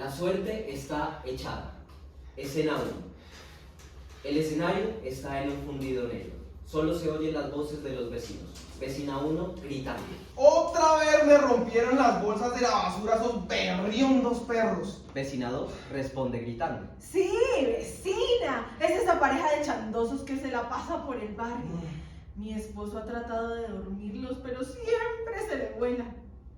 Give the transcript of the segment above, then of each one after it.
La suerte está echada. Escena 1. El escenario está en un fundido negro. Solo se oyen las voces de los vecinos. Vecina 1 gritando. Otra vez me rompieron las bolsas de la basura esos berriondos perros. Vecina 2 responde gritando. Sí, vecina, es esa pareja de chandosos que se la pasa por el barrio. Mi esposo ha tratado de dormirlos, pero siempre se le vuela.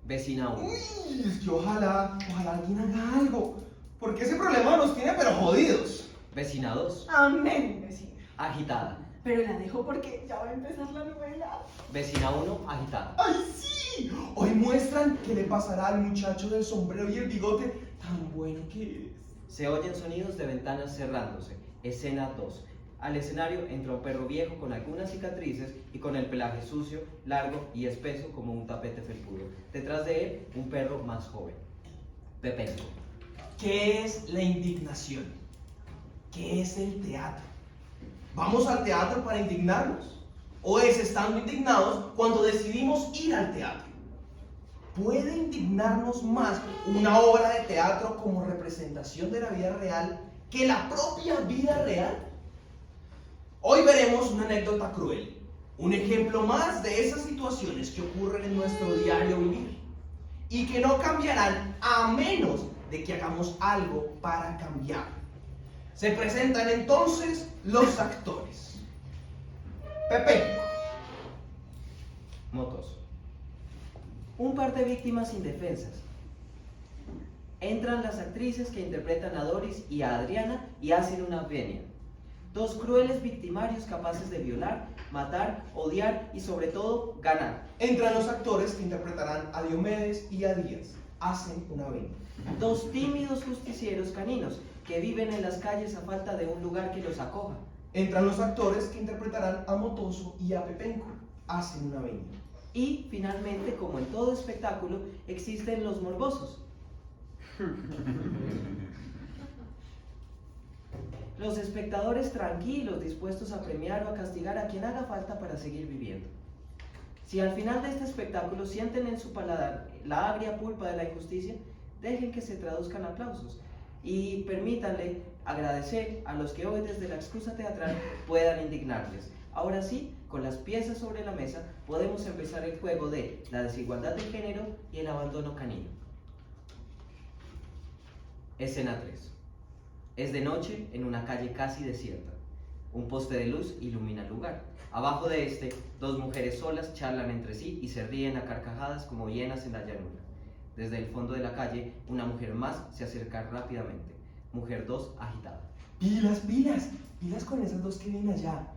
Vecina 1. Uy, es que ojalá alguien haga algo. Porque ese problema nos tiene pero jodidos. Vecina 2 Amén, vecina. agitada. Pero la dejo porque ya va a empezar la novela. Vecina 1 agitada. ¡Ay, sí! Hoy muestran qué le pasará al muchacho del sombrero y el bigote tan bueno que es. Se oyen sonidos de ventanas cerrándose. Escena 2. Al escenario entra un perro viejo con algunas cicatrices y con el pelaje sucio, largo y espeso como un tapete felpudo. Detrás de él, un perro más joven. Pepenco. ¿Qué es la indignación? ¿Qué es el teatro? ¿Vamos al teatro para indignarnos? ¿O es estando indignados cuando decidimos ir al teatro? ¿Puede indignarnos más una obra de teatro como representación de la vida real que la propia vida real? Hoy veremos una anécdota cruel, un ejemplo más de esas situaciones que ocurren en nuestro diario vivir y que no cambiarán a menos de que hagamos algo para cambiar. Se presentan entonces los actores. Pepe. Motos. Un par de víctimas indefensas. Entran las actrices que interpretan a Doris y a Adriana y hacen una venia. Dos crueles victimarios capaces de violar, matar, odiar y sobre todo ganar. Entran los actores que interpretarán a Diomedes y a Díaz. Hacen una venia. Dos tímidos justicieros caninos que viven en las calles a falta de un lugar que los acoja. Entran los actores que interpretarán a Motoso y a Pepenco. Hacen una venia. Y finalmente, como en todo espectáculo, existen los morbosos. Los espectadores tranquilos, dispuestos a premiar o a castigar a quien haga falta para seguir viviendo. Si al final de este espectáculo sienten en su paladar la agria pulpa de la injusticia, dejen que se traduzcan aplausos y permítanle agradecer a los que hoy desde la excusa teatral puedan indignarles. Ahora sí, con las piezas sobre la mesa, podemos empezar el juego de la desigualdad de género y el abandono canino. Escena 3. Es de noche en una calle casi desierta. Un poste de luz ilumina el lugar. Abajo de este, dos mujeres solas charlan entre sí y se ríen a carcajadas como hienas en la llanura. Desde el fondo de la calle, una mujer más se acerca rápidamente. Mujer 2 agitada. Pilas, pilas, pilas con esas dos que vienen allá.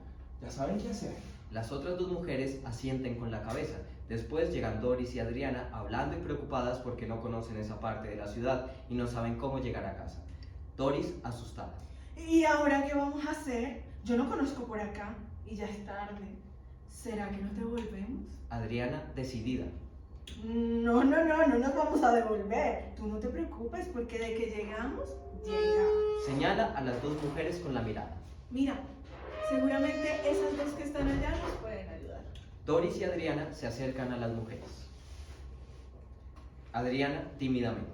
Ya saben qué hacer. Las otras dos mujeres asienten con la cabeza. Después llegan Doris y Adriana hablando y preocupadas porque no conocen esa parte de la ciudad y no saben cómo llegar a casa. Doris asustada. ¿Y ahora qué vamos a hacer? Yo no conozco por acá y ya es tarde. ¿Será que nos devolvemos? Adriana decidida. No nos vamos a devolver. Tú no te preocupes porque de que llegamos. Señala a las dos mujeres con la mirada. Mira, seguramente esas dos que están allá nos pueden ayudar. Doris y Adriana se acercan a las mujeres. Adriana tímidamente.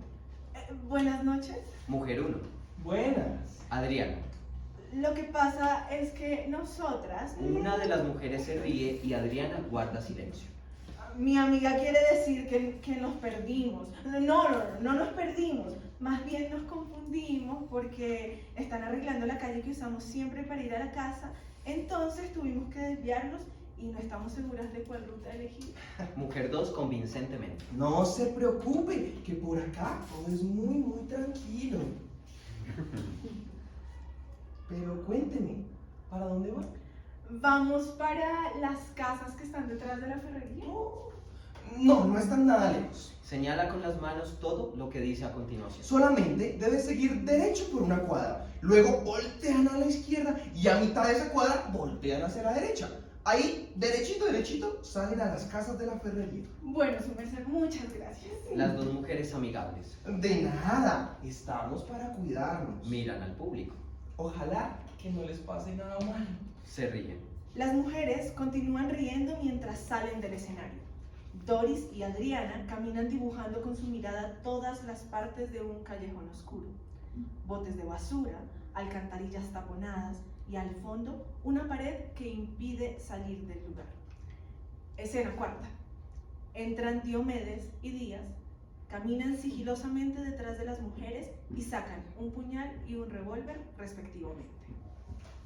Buenas noches. Mujer 1. Buenas. Adriana. Lo que pasa es que nosotras... Una de las mujeres se ríe y Adriana guarda silencio. Mi amiga quiere decir que nos perdimos. No nos perdimos. Más bien nos confundimos porque están arreglando la calle que usamos siempre para ir a la casa. Entonces tuvimos que desviarnos y no estamos seguras de cuál ruta elegir. Mujer 2 convincentemente. No se preocupe, que por acá todo es muy tranquilo. Pero cuénteme, ¿para dónde va? Vamos para las casas que están detrás de la ferrería. No están nada lejos. Señala con las manos todo lo que dice a continuación. Solamente debes seguir derecho por una cuadra. Luego voltean a la izquierda y a mitad de esa cuadra voltean hacia la derecha. Ahí, derechito, salen a las casas de la ferrería. Bueno, su merced, muchas gracias. Las dos mujeres amigables De nada, estamos para cuidarnos. miran al público. Ojalá que no les pase nada malo. Se ríen. Las mujeres continúan riendo mientras salen del escenario. Doris y Adriana caminan dibujando con su mirada todas las partes de un callejón oscuro. Botes de basura, alcantarillas taponadas y al fondo una pared que impide salir del lugar. Escena cuarta. Entran Diomedes y Díaz, caminan sigilosamente detrás de las mujeres y sacan un puñal y un revólver respectivamente.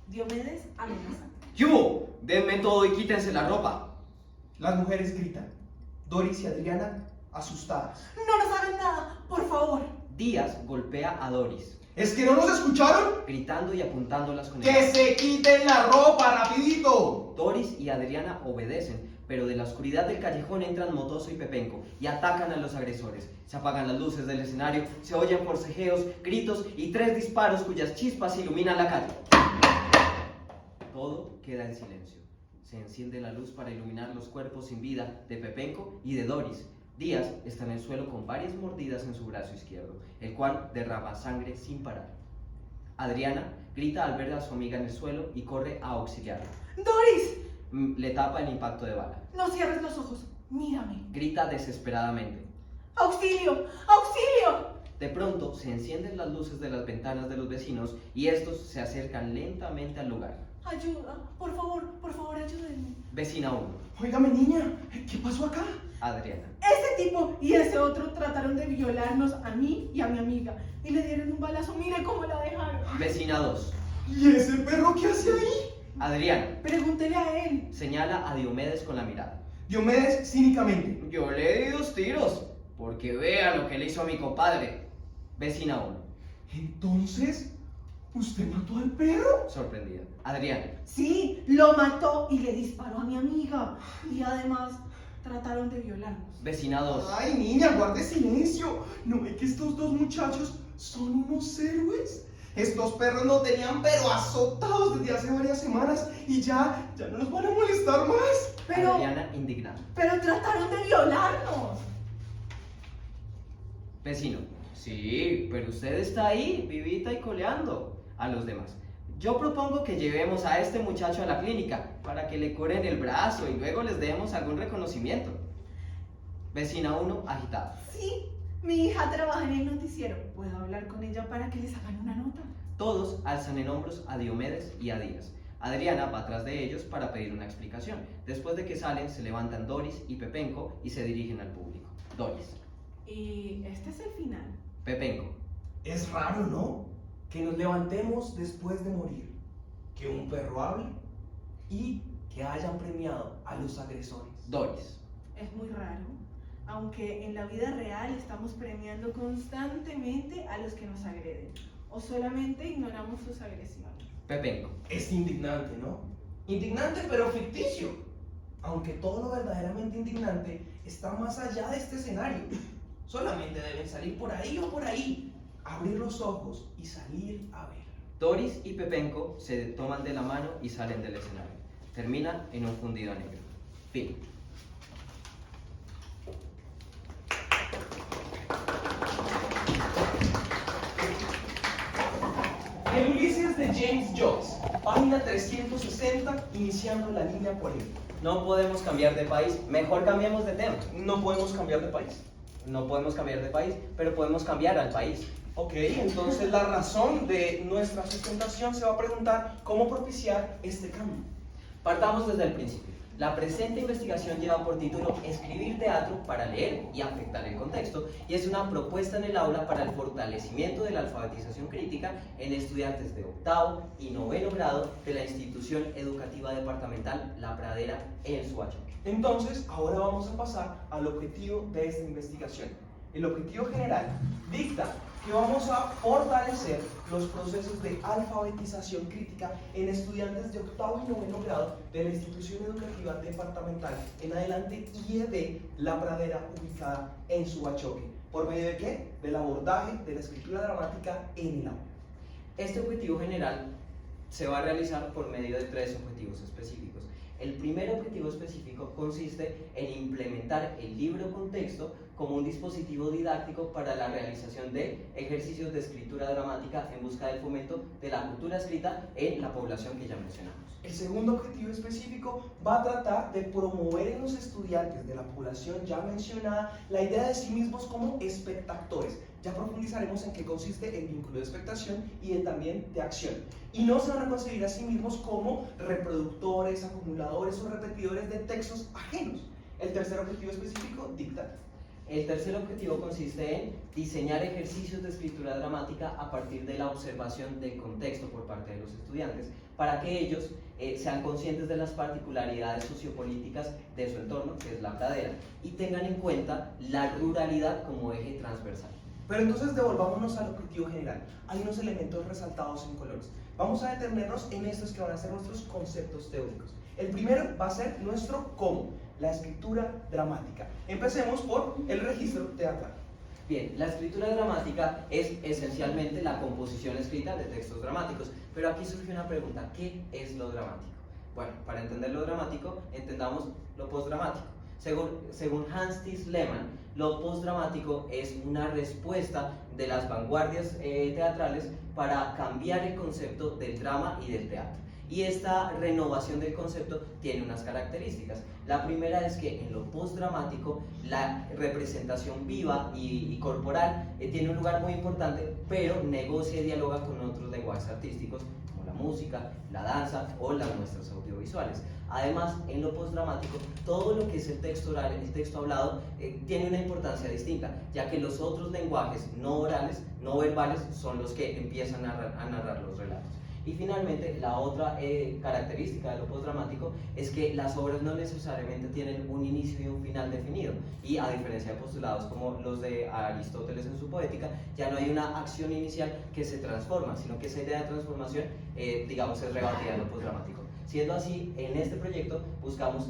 Diomedes amenaza. ¿Qué hubo? Denme todo y quítense la ropa. Las mujeres gritan. Doris y Adriana, asustadas. No nos hagan nada, por favor. Díaz golpea a Doris, ¿Es que no nos escucharon? gritando y apuntándolas con el ¡Que arma. se quiten la ropa, rapidito! Doris y Adriana obedecen, pero de la oscuridad del callejón entran Motoso y Pepenco y atacan a los agresores. Se apagan las luces del escenario, se oyen forcejeos, gritos y 3 disparos cuyas chispas iluminan la calle. Todo queda en silencio. Se enciende la luz para iluminar los cuerpos sin vida de Pepenco y de Doris. Díaz está en el suelo con varias mordidas en su brazo izquierdo, el cual derrama sangre sin parar. Adriana grita al ver a su amiga en el suelo y corre a auxiliarla. Doris, Le tapa el impacto de bala. no cierres los ojos, mírame. Grita desesperadamente. ¡Auxilio! ¡Auxilio! De pronto se encienden las luces de las ventanas de los vecinos y estos se acercan lentamente al lugar. Ayuda, por favor, ayúdenme. Vecina 1, Óigame, niña, ¿qué pasó acá? Adriana. Ese tipo y ese otro trataron de violarnos a mí y a mi amiga y le dieron un balazo. Mire cómo la dejaron. Vecina 2, ¿Y ese perro qué hace ahí? Adriana. Pregúntele a él. Señala a Diomedes con la mirada. Diomedes cínicamente. Yo le di 2 tiros, porque vea lo que le hizo a mi compadre. Vecina 1, Entonces, ¿usted mató al perro? sorprendida. Adriana. Sí, lo mató y le disparó a mi amiga. Y además trataron de violarnos. Vecina 2, Ay, niña, guarde silencio. ¿No ve que estos dos muchachos son unos héroes? Estos perros no tenían pero azotados desde hace varias semanas y ya no nos van a molestar más. Pero, Adriana indignada. pero trataron de violarnos. Vecino. Sí, pero usted está ahí, vivita y coleando. A los demás. Yo propongo que llevemos a este muchacho a la clínica para que le curen el brazo y luego les demos algún reconocimiento. Vecina 1, agitada. Sí, mi hija trabaja en el noticiero. ¿Puedo hablar con ella para que les hagan una nota? Todos alzan en hombros a Diomedes y a Díaz. Adriana va atrás de ellos para pedir una explicación. Después de que salen, se levantan Doris y Pepenco y se dirigen al público. Doris. Y este es el final. Pepenco. Es raro, ¿no? Que nos levantemos después de morir, que un perro hable y que hayan premiado a los agresores. Doris. Es muy raro, aunque en la vida real estamos premiando constantemente a los que nos agreden, o solamente ignoramos sus agresiones. Pepenco. Es indignante, ¿no? Indignante pero ficticio. Aunque todo lo verdaderamente indignante está más allá de este escenario. Solamente deben salir por ahí o por ahí, abrir los ojos y salir a ver. Doris y Pepenco se toman de la mano y salen del escenario. Termina en un fundido negro. Fin. El Ulises de James Joyce, página 360, iniciando la línea 40. No podemos cambiar de país, mejor cambiemos de tema. No podemos cambiar de país. No podemos cambiar de país, pero podemos cambiar al país. Ok, entonces la razón de nuestra sustentación se va a preguntar cómo propiciar este cambio. Partamos desde el principio. La presente investigación lleva por título Escribir teatro para leer y afectar el contexto, y es una propuesta en el aula para el fortalecimiento de la alfabetización crítica en estudiantes de 8º y 9º grado de la institución educativa departamental La Pradera en Suachoque. Entonces, ahora vamos a pasar al objetivo de esta investigación. El objetivo general dicta que vamos a fortalecer los procesos de alfabetización crítica en estudiantes de 8º y 9º grado de la institución educativa departamental en adelante IED La Pradera, ubicada en Suachoque. ¿Por medio de qué? Del abordaje de la escritura dramática en el aula. Este objetivo general se va a realizar por medio de 3 objetivos específicos. El primer objetivo específico consiste en implementar el libro contexto como un dispositivo didáctico para la realización de ejercicios de escritura dramática en busca del fomento de la cultura escrita en la población que ya mencionamos. El segundo objetivo específico va a tratar de promover en los estudiantes de la población ya mencionada la idea de sí mismos como espectadores. Ya profundizaremos en qué consiste el vínculo de expectación y también de acción. Y no se van a concebir a sí mismos como reproductores, acumuladores o repetidores de textos ajenos. El tercer objetivo específico dicta. El tercer objetivo consiste en diseñar ejercicios de escritura dramática a partir de la observación del contexto por parte de los estudiantes, para que ellos sean conscientes de las particularidades sociopolíticas de su entorno, que es la pradera, y tengan en cuenta la ruralidad como eje transversal. Pero entonces devolvámonos al objetivo general. Hay unos elementos resaltados en colores. Vamos a detenernos en estos que van a ser nuestros conceptos teóricos. El primero va a ser nuestro cómo, la escritura dramática. Empecemos por el registro teatral. Bien, la escritura dramática es esencialmente la composición escrita de textos dramáticos, pero aquí surge una pregunta: ¿qué es lo dramático? Bueno, para entender lo dramático, entendamos lo postdramático. Según Hans Thies Lehmann, lo postdramático es una respuesta de las vanguardias teatrales para cambiar el concepto del drama y del teatro. Y esta renovación del concepto tiene unas características. La primera es que en lo postdramático la representación viva y corporal tiene un lugar muy importante, pero negocia y dialoga con otros lenguajes artísticos como la música, la danza o las muestras audiovisuales. Además, en lo postdramático, todo lo que es el texto oral, el texto hablado, tiene una importancia distinta, ya que los otros lenguajes no orales, no verbales, son los que empiezan a narrar los relatos. Y finalmente, la otra característica de lo postdramático es que las obras no necesariamente tienen un inicio y un final definido, y a diferencia de postulados como los de Aristóteles en su Poética, ya no hay una acción inicial que se transforma, sino que esa idea de transformación, digamos, es rebatida en lo postdramático. Siendo así, en este proyecto buscamos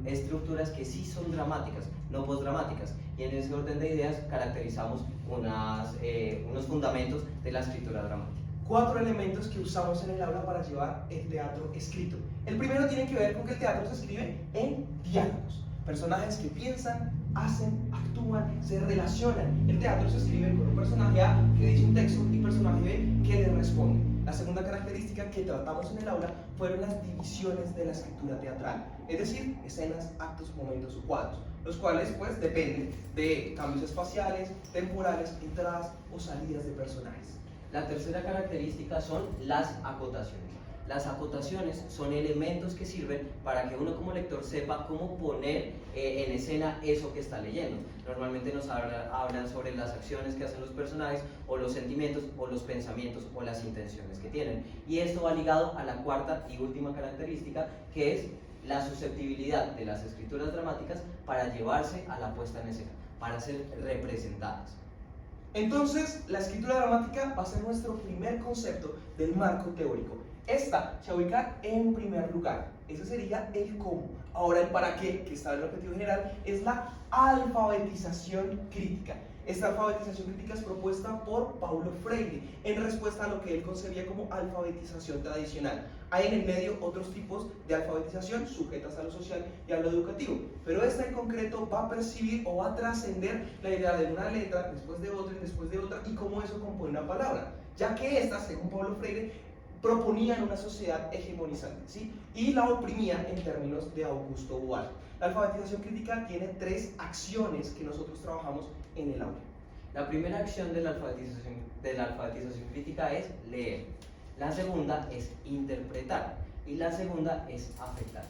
estructuras que sí son dramáticas, no postdramáticas, y en ese orden de ideas caracterizamos unos fundamentos de la escritura dramática. 4 elementos que usamos en el aula para llevar el teatro escrito. El primero tiene que ver con que el teatro se escribe en diálogos. Personajes que piensan, hacen, actúan, se relacionan. El teatro se escribe con un personaje A que dice un texto y personaje B que le responde. La segunda característica que tratamos en el aula fueron las divisiones de la escritura teatral, es decir, escenas, actos, momentos o cuadros, los cuales pues dependen de cambios espaciales, temporales, entradas o salidas de personajes. La tercera característica son las acotaciones. Las acotaciones son elementos que sirven para que uno como lector sepa cómo poner en escena eso que está leyendo. Normalmente nos hablan sobre las acciones que hacen los personajes, o los sentimientos, o los pensamientos, o las intenciones que tienen. Y esto va ligado a la cuarta y última característica, que es la susceptibilidad de las escrituras dramáticas para llevarse a la puesta en escena, para ser representadas. Entonces, la escritura dramática va a ser nuestro primer concepto del marco teórico. Esta se va a ubicar en primer lugar. Ese sería el cómo. Ahora el para qué, que está en el objetivo general, es la alfabetización crítica. Esta alfabetización crítica es propuesta por Paulo Freire en respuesta a lo que él concebía como alfabetización tradicional. Hay en el medio otros tipos de alfabetización sujetas a lo social y a lo educativo, pero esta en concreto va a percibir o va a trascender la idea de una letra después de otra y después de otra, y cómo eso compone una palabra, ya que estas, según Paulo Freire, proponían una sociedad hegemonizante, ¿sí? Y la oprimían en términos de Augusto Boal. La alfabetización crítica tiene 3 acciones que nosotros trabajamos en el aula. La primera acción de la alfabetización crítica es leer. La segunda es interpretar. Y la segunda es afectar.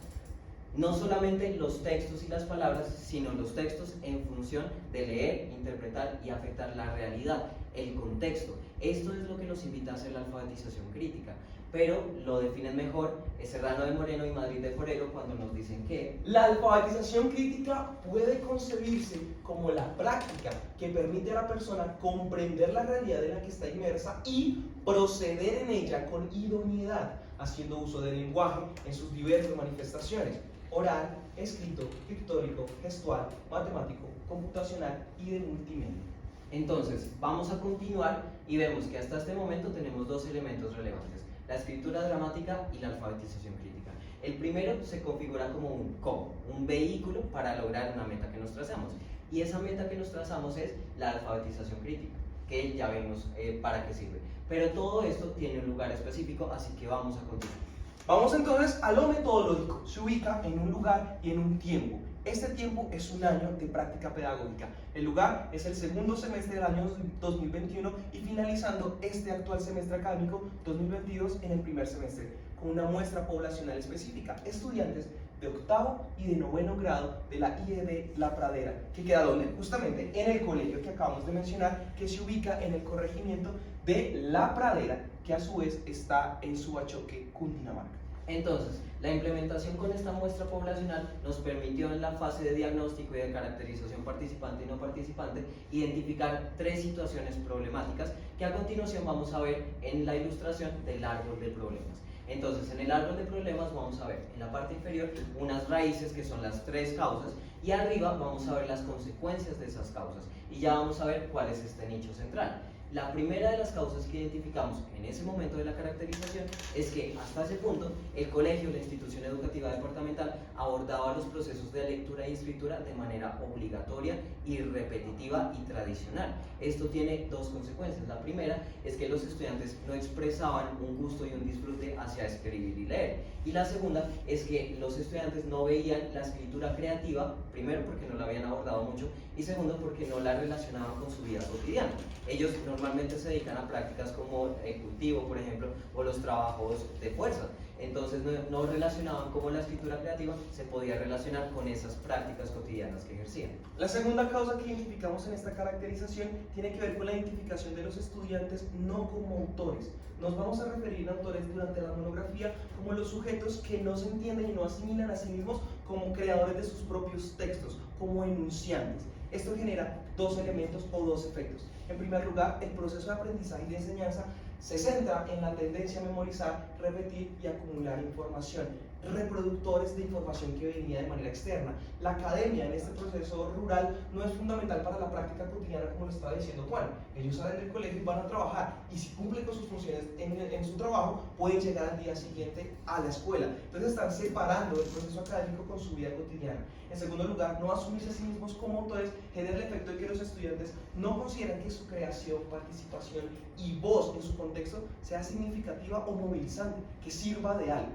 No solamente los textos y las palabras, sino los textos en función de leer, interpretar y afectar la realidad, el contexto. Esto es lo que nos invita a hacer la alfabetización crítica, pero lo definen mejor Serrano de Moreno y Madrid de Forero cuando nos dicen que la alfabetización crítica puede concebirse como la práctica que permite a la persona comprender la realidad en la que está inmersa y proceder en ella con idoneidad, haciendo uso del lenguaje en sus diversas manifestaciones: oral, escrito, pictórico, gestual, matemático, computacional y de multimedia. Entonces, vamos a continuar y vemos que hasta este momento tenemos 2 elementos relevantes: la escritura dramática y la alfabetización crítica. El primero se configura como un vehículo para lograr una meta que nos trazamos, Y esa meta que nos trazamos es la alfabetización crítica, que ya vemos para qué sirve. Pero todo esto tiene un lugar específico, así que vamos a continuar. Vamos entonces a lo metodológico. Se ubica en un lugar y en un tiempo. Este tiempo es un año de práctica pedagógica. El lugar es el segundo semestre del año 2021 y finalizando este actual semestre académico 2022 en el primer semestre, con una muestra poblacional específica, estudiantes de octavo y de noveno grado de la IED La Pradera, que queda donde, justamente en el colegio que acabamos de mencionar, que se ubica en el corregimiento de La Pradera, que a su vez está en Subachoque, Cundinamarca. Entonces, la implementación con esta muestra poblacional nos permitió en la fase de diagnóstico y de caracterización participante y no participante identificar 3 situaciones problemáticas que a continuación vamos a ver en la ilustración del árbol de problemas. Entonces, en el árbol de problemas vamos a ver en la parte inferior unas raíces que son las 3 causas y arriba vamos a ver las consecuencias de esas causas y ya vamos a ver cuál es este nicho central. La primera de las causas que identificamos en ese momento de la caracterización es que hasta ese punto el colegio, la institución educativa departamental, abordaba los procesos de lectura y escritura de manera obligatoria y repetitiva y tradicional. Esto tiene 2 consecuencias. La primera es que los estudiantes no expresaban un gusto y un disfrute hacia escribir y leer. Y la segunda es que los estudiantes no veían la escritura creativa, primero porque no la habían abordado mucho y segundo porque no la relacionaban con su vida cotidiana. Ellos normalmente se dedican a prácticas como el cultivo, por ejemplo, o los trabajos de fuerza. Entonces no relacionaban cómo la escritura creativa se podía relacionar con esas prácticas cotidianas que ejercían. La segunda causa que identificamos en esta caracterización tiene que ver con la identificación de los estudiantes no como autores. Nos vamos a referir a autores durante la monografía como los sujetos que no se entienden y no asimilan a sí mismos como creadores de sus propios textos, como enunciantes. Esto genera 2 elementos o 2 efectos. En primer lugar, el proceso de aprendizaje y de enseñanza se centra en la tendencia a memorizar, repetir y acumular información, reproductores de información que venía de manera externa. La academia en este proceso rural no es fundamental para la práctica cotidiana, como lo estaba diciendo Juan. Ellos salen del colegio y van a trabajar, y si cumplen con sus funciones en su trabajo, pueden llegar al día siguiente a la escuela. Entonces están separando el proceso académico con su vida cotidiana. En segundo lugar, no asumirse a sí mismos como autores genera el efecto de que los estudiantes no consideran que su creación, participación y voz en su contexto sea significativa o movilizante, que sirva de algo.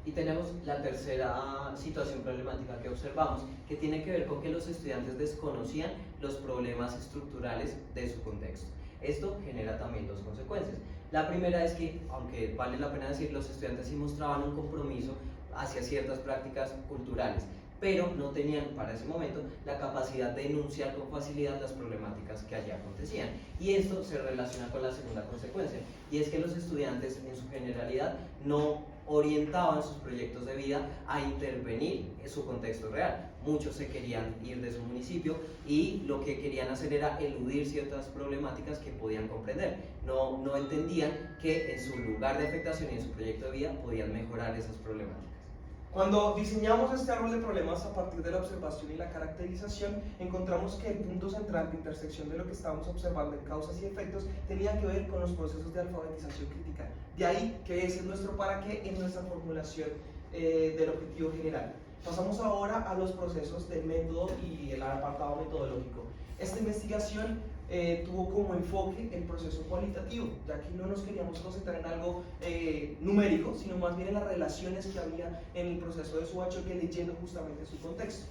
Y tenemos la tercera situación problemática que observamos, que tiene que ver con que los estudiantes desconocían los problemas estructurales de su contexto. Esto genera también 2 consecuencias. La primera es que, aunque vale la pena decir, los estudiantes sí mostraban un compromiso hacia ciertas prácticas culturales, pero no tenían para ese momento la capacidad de enunciar con facilidad las problemáticas que allí acontecían. Y esto se relaciona con la segunda consecuencia, y es que los estudiantes en su generalidad no orientaban sus proyectos de vida a intervenir en su contexto real. Muchos se querían ir de su municipio y lo que querían hacer era eludir ciertas problemáticas que podían comprender. No entendían que en su lugar de afectación y en su proyecto de vida podían mejorar esas problemáticas. Cuando diseñamos este árbol de problemas a partir de la observación y la caracterización, encontramos que el punto central de intersección de lo que estábamos observando en causas y efectos tenía que ver con los procesos de alfabetización crítica. De ahí que ese es nuestro para qué en nuestra formulación del objetivo general. Pasamos ahora a los procesos de método y el apartado metodológico. Esta investigación tuvo como enfoque el proceso cualitativo, ya que no nos queríamos concentrar en algo numérico, sino más bien en las relaciones que había en el proceso de Subachoque, leyendo justamente su contexto.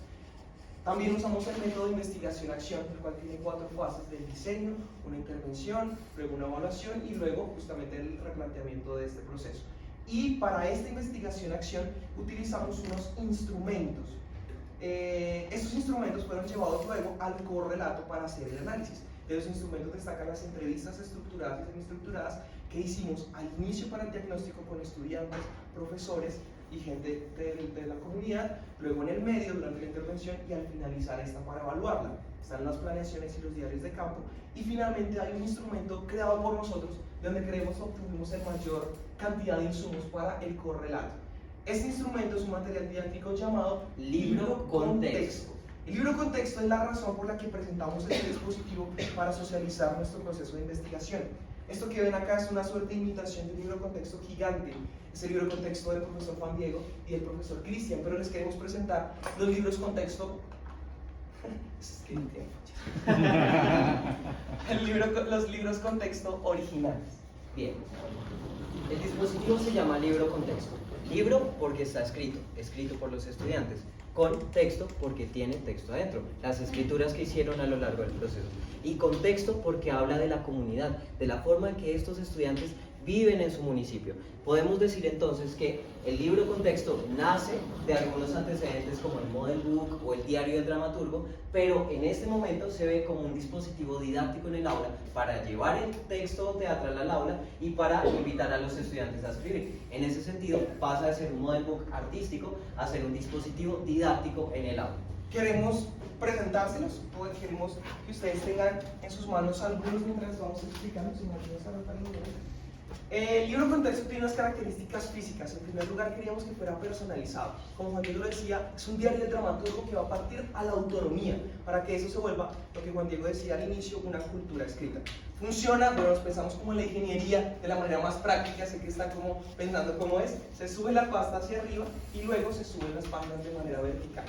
También usamos el método de investigación-acción, el cual tiene 4 fases del diseño, una intervención, luego una evaluación y luego justamente el replanteamiento de este proceso. Y para esta investigación-acción utilizamos unos instrumentos. Estos instrumentos fueron llevados luego al correlato para hacer el análisis. De los instrumentos destacan las entrevistas estructuradas y semiestructuradas que hicimos al inicio para el diagnóstico con estudiantes, profesores y gente de la comunidad, luego en el medio durante la intervención y al finalizar esta para evaluarla. Están las planeaciones y los diarios de campo y finalmente hay un instrumento creado por nosotros donde creemos obtuvimos la mayor cantidad de insumos para el correlato. Este instrumento es un material didáctico llamado libro contexto. El libro contexto es la razón por la que presentamos este dispositivo para socializar nuestro proceso de investigación. Esto que ven acá es una suerte de imitación de un libro contexto gigante. Es el libro contexto del profesor Juan Diego y del profesor Cristian, pero les queremos presentar los libros contexto Es que no tiene fechas. Los libros con texto originales. Bien. El dispositivo se llama libro con texto. Libro porque está escrito, escrito por los estudiantes. Con texto porque tiene texto adentro, las escrituras que hicieron a lo largo del proceso. Y con texto porque habla de la comunidad, de la forma en que estos estudiantes viven en su municipio. Podemos decir entonces que el libro con texto nace de algunos antecedentes como el Model Book o el Diario del Dramaturgo, pero en este momento se ve como un dispositivo didáctico en el aula para llevar el texto teatral al aula y para invitar a los estudiantes a escribir. En ese sentido pasa de ser un Model Book artístico a ser un dispositivo didáctico en el aula. Queremos presentárselos, o queremos que ustedes tengan en sus manos algunos mientras vamos explicando. Si me ayudas a anotar los números. El libro con texto tiene unas características físicas. En primer lugar, queríamos que fuera personalizado. Como Juan Diego lo decía, es un diario del dramaturgo que va a partir a la autonomía para que eso se vuelva, lo que Juan Diego decía al inicio, una cultura escrita. Funciona, bueno, nos pensamos como en la ingeniería de la manera más práctica, sé que están como pensando cómo es. Se sube la pasta hacia arriba y luego se suben las páginas de manera vertical.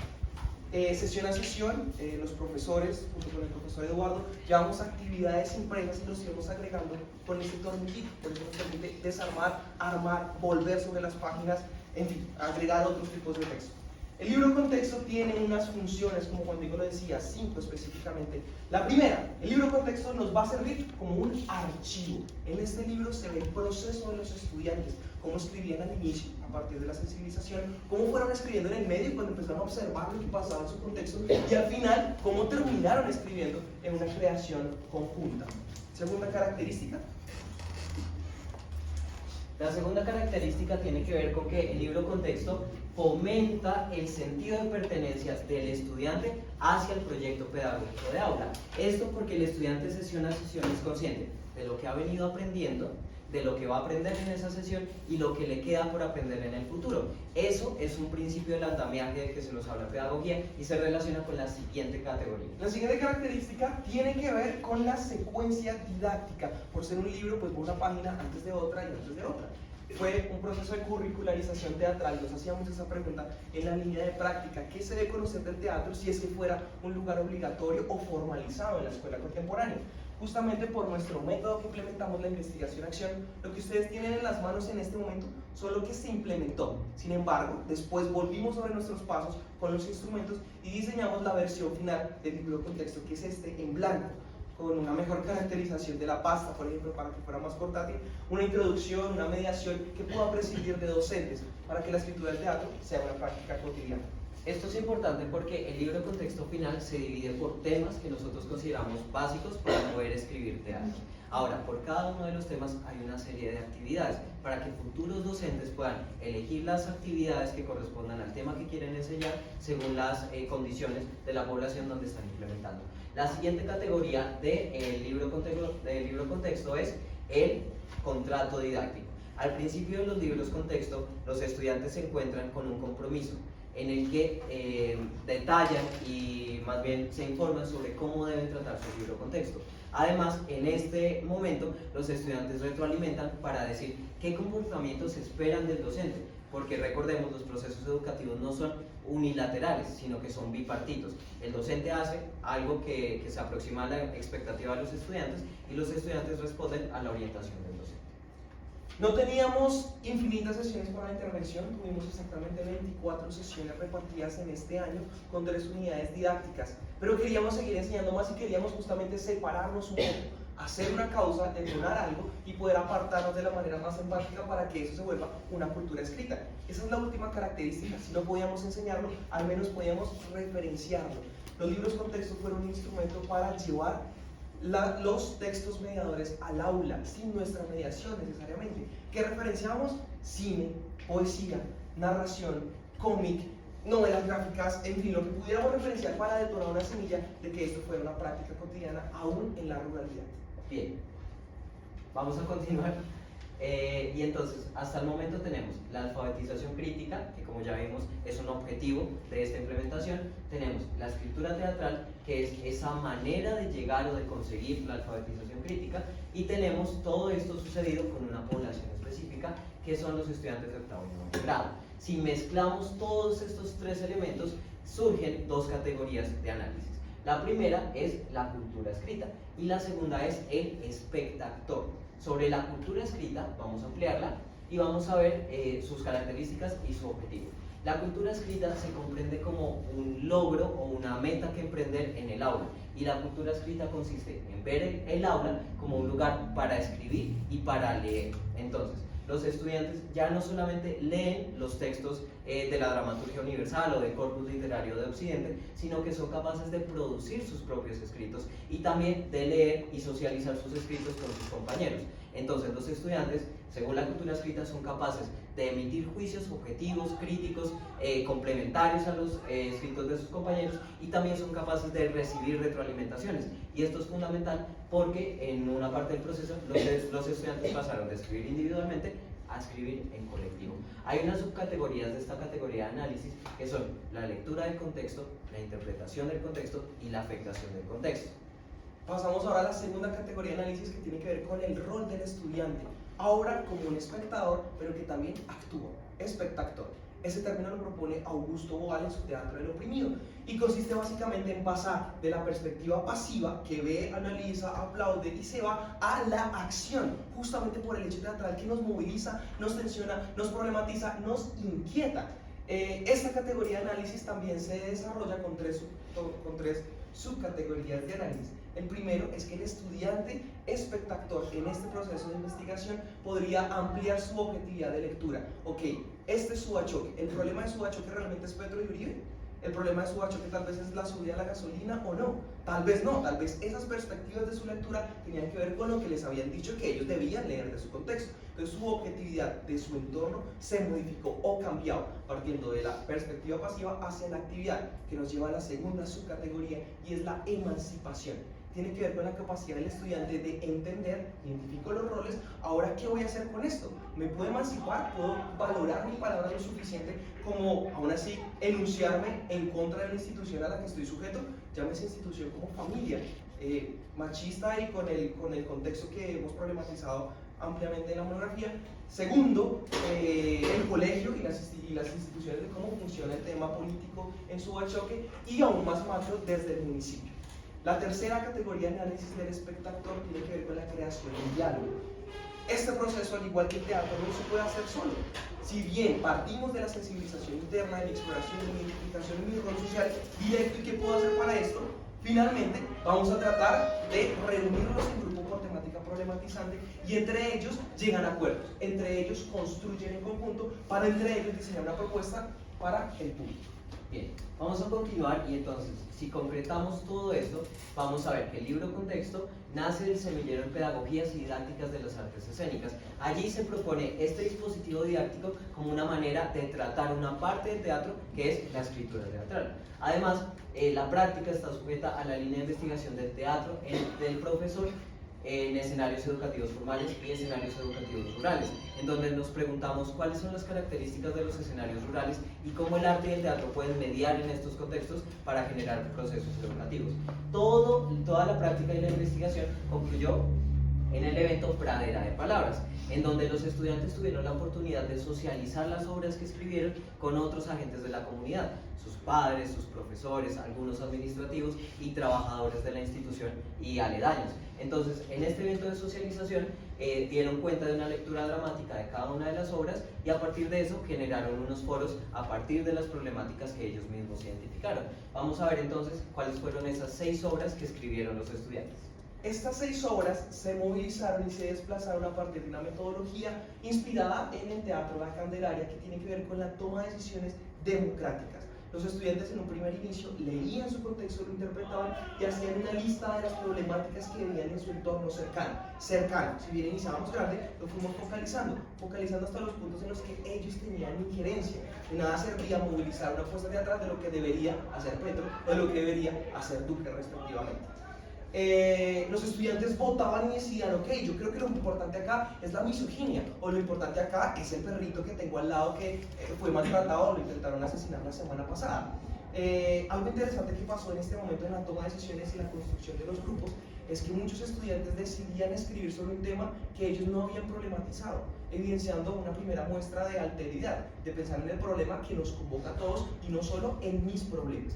Sesión a sesión, los profesores, junto con el profesor Eduardo, llevamos actividades impresas y los iremos agregando con este tornillito. Por eso nos permite desarmar, armar, volver sobre las páginas, en fin, agregar otros tipos de texto. El libro con texto tiene unas funciones, como Juan Diego lo decía, 5 específicamente. La primera, el libro con texto nos va a servir como un archivo. En este libro se ve el proceso de los estudiantes, cómo escribían al inicio, a partir de la sensibilización, cómo fueron escribiendo en el medio cuando empezaron a observar lo que pasaba en su contexto y al final, cómo terminaron escribiendo en una creación conjunta. Segunda característica. La segunda característica tiene que ver con que el libro con texto fomenta el sentido de pertenencia del estudiante hacia el proyecto pedagógico de aula. Esto porque el estudiante sesión a sesión es consciente de lo que ha venido aprendiendo, de lo que va a aprender en esa sesión y lo que le queda por aprender en el futuro. Eso es un principio del andamiaje de que se nos habla en pedagogía y se relaciona con la siguiente categoría. La siguiente característica tiene que ver con la secuencia didáctica. Por ser un libro, pues una página antes de otra y antes de otra. Fue un proceso de curricularización teatral. Nos hacíamos esa pregunta en la línea de práctica: ¿qué se debe conocer del teatro si es que fuera un lugar obligatorio o formalizado en la escuela contemporánea? Justamente por nuestro método que implementamos, la investigación-acción, lo que ustedes tienen en las manos en este momento son lo que se implementó. Sin embargo, después volvimos sobre nuestros pasos con los instrumentos y diseñamos la versión final del libro con texto, que es este en blanco, con una mejor caracterización de la pasta, por ejemplo, para que fuera más portátil, una introducción, una mediación que pueda prescindir de docentes para que la escritura del teatro sea una práctica cotidiana. Esto es importante porque el libro con texto final se divide por temas que nosotros consideramos básicos para poder escribir teatro. Ahora, por cada uno de los temas hay una serie de actividades para que futuros docentes puedan elegir las actividades que correspondan al tema que quieren enseñar según las condiciones de la población donde están implementando. La siguiente categoría del libro con texto es el contrato didáctico. Al principio de los libros con texto, los estudiantes se encuentran con un compromiso en el que detallan y más bien se informan sobre cómo deben tratar su libro con texto. Además, en este momento, los estudiantes retroalimentan para decir qué comportamientos esperan del docente, porque recordemos, los procesos educativos no son unilaterales, sino que son bipartitos. El docente hace algo que se aproxima a la expectativa de los estudiantes y los estudiantes responden a la orientación del docente. No teníamos infinitas sesiones para la intervención, tuvimos exactamente 24 sesiones repartidas en este año con 3 unidades didácticas, pero queríamos seguir enseñando más y queríamos justamente separarnos un poco, hacer una causa, detonar algo y poder apartarnos de la manera más empática para que eso se vuelva una cultura escrita. Esa es la última característica. Si no podíamos enseñarlo, al menos podíamos referenciarlo. Los libros con texto fueron un instrumento para llevar los textos mediadores al aula, sin nuestra mediación necesariamente. ¿Qué referenciamos? Cine, poesía, narración, cómic, novelas gráficas, en fin, lo que pudiéramos referenciar para detonar una semilla de que esto fuera una práctica cotidiana aún en la ruralidad. Bien, vamos a continuar. Y entonces, hasta el momento tenemos la alfabetización crítica, que como ya vimos es un objetivo de esta implementación. Tenemos la escritura teatral, que es esa manera de llegar o de conseguir la alfabetización crítica. Y tenemos todo esto sucedido con una población específica, que son los estudiantes de octavo y noveno grado. Si mezclamos todos estos 3 elementos, surgen 2 categorías de análisis. La primera es la cultura escrita y la segunda es el espectactor. Sobre la cultura escrita vamos a ampliarla y vamos a ver sus características y su objetivo. La cultura escrita se comprende como un logro o una meta que emprender en el aula, y la cultura escrita consiste en ver el aula como un lugar para escribir y para leer. Entonces, los estudiantes ya no solamente leen los textos de la dramaturgia universal o del corpus literario de Occidente, sino que son capaces de producir sus propios escritos y también de leer y socializar sus escritos con sus compañeros. Entonces, los estudiantes, según la cultura escrita, son capaces de emitir juicios objetivos, críticos, complementarios a los escritos de sus compañeros, y también son capaces de recibir retroalimentaciones. Y esto es fundamental porque en una parte del proceso los estudiantes pasaron de escribir individualmente a escribir en colectivo. Hay unas subcategorías de esta categoría de análisis que son la lectura del contexto, la interpretación del contexto y la afectación del contexto. Pasamos ahora a la segunda categoría de análisis, que tiene que ver con el rol del estudiante, ahora como un espectador, pero que también actúa, espectactor. Ese término lo propone Augusto Boal en su Teatro del Oprimido, y consiste básicamente en pasar de la perspectiva pasiva, que ve, analiza, aplaude y se va, a la acción, justamente por el hecho teatral que nos moviliza, nos tensiona, nos problematiza, nos inquieta. Esta categoría de análisis también se desarrolla con tres subcategorías de análisis. El primero es que el estudiante espectador en este proceso de investigación podría ampliar su objetividad de lectura. Ok, este es Subachoque. ¿El problema de Subachoque realmente es Petro y Uribe? ¿El problema de Subachoque tal vez es la subida de la gasolina o no? Tal vez no, tal vez esas perspectivas de su lectura tenían que ver con lo que les habían dicho que ellos debían leer de su contexto. Entonces su objetividad de su entorno se modificó o cambió partiendo de la perspectiva pasiva hacia la actividad, que nos lleva a la segunda subcategoría, y es la emancipación. Tiene que ver con la capacidad del estudiante de entender, identifico los roles, ahora ¿qué voy a hacer con esto? ¿Me puedo emancipar? ¿Puedo valorar mi palabra lo suficiente como aún así enunciarme en contra de la institución a la que estoy sujeto? Llámese institución como familia, machista, y con el contexto que hemos problematizado ampliamente en la monografía. Segundo, el colegio y las instituciones de cómo funciona el tema político en Subachoque, y aún más macro desde el municipio. La tercera categoría de análisis del espectador tiene que ver con la creación del diálogo. Este proceso, al igual que el teatro, no se puede hacer solo. Si bien partimos de la sensibilización interna, de mi exploración, de mi identificación, de mi rol social directo y qué puedo hacer para esto, finalmente vamos a tratar de reunirlos en grupo por temática problematizante, y entre ellos llegan a acuerdos, entre ellos construyen en conjunto para entre ellos diseñar una propuesta para el público. Bien, vamos a continuar, y entonces, si concretamos todo esto, vamos a ver que el libro Contexto nace del semillero en Pedagogías y Didácticas de las Artes Escénicas. Allí se propone este dispositivo didáctico como una manera de tratar una parte del teatro, que es la escritura teatral. Además, la práctica está sujeta a la línea de investigación del teatro del profesor en escenarios educativos formales y escenarios educativos rurales, en donde nos preguntamos cuáles son las características de los escenarios rurales y cómo el arte y el teatro pueden mediar en estos contextos para generar procesos educativos. Toda la práctica y la investigación concluyó en el evento Pradera de Palabras, en donde los estudiantes tuvieron la oportunidad de socializar las obras que escribieron con otros agentes de la comunidad, sus padres, sus profesores, algunos administrativos y trabajadores de la institución y aledaños. Entonces, en este evento de socialización dieron cuenta de una lectura dramática de cada una de las obras, y a partir de eso generaron unos foros a partir de las problemáticas que ellos mismos identificaron. Vamos a ver entonces cuáles fueron esas 6 obras que escribieron los estudiantes. Estas 6 obras se movilizaron y se desplazaron a partir de una metodología inspirada en el teatro La Candelaria, que tiene que ver con la toma de decisiones democráticas. Los estudiantes en un primer inicio leían su contexto, lo interpretaban y hacían una lista de las problemáticas que veían en su entorno cercano. Si bien iniciábamos grande, lo fuimos focalizando hasta los puntos en los que ellos tenían injerencia. De nada servía movilizar una fuerza teatral de lo que debería hacer Petro o de lo que debería hacer Duque, respectivamente. Los estudiantes votaban y decían, ok, yo creo que lo importante acá es la misoginia, o lo importante acá es el perrito que tengo al lado que fue maltratado o lo intentaron asesinar la semana pasada. Algo interesante que pasó en este momento en la toma de decisiones y la construcción de los grupos es que muchos estudiantes decidían escribir sobre un tema que ellos no habían problematizado, evidenciando una primera muestra de alteridad, de pensar en el problema que nos convoca a todos y no solo en mis problemas.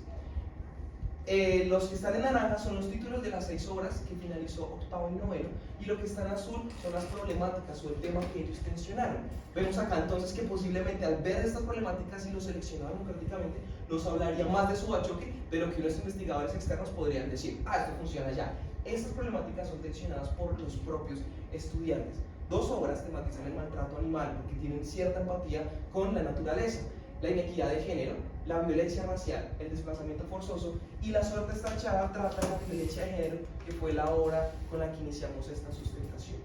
Los que están en naranja son los títulos de las 6 obras que finalizó octavo y noveno, y lo que está en azul son las problemáticas o el tema que ellos tensionaron. Vemos acá entonces que posiblemente al ver estas problemáticas y lo seleccionado democráticamente nos hablaría más de su achoque de lo que unos investigadores externos podrían decir, esto funciona ya. Estas problemáticas son tensionadas por los propios estudiantes. 2 obras tematizan el maltrato animal porque tienen cierta empatía con la naturaleza, la inequidad de género, la violencia racial, el desplazamiento forzoso, y La suerte está echada trata la violencia de género, que fue la obra con la que iniciamos esta sustentación.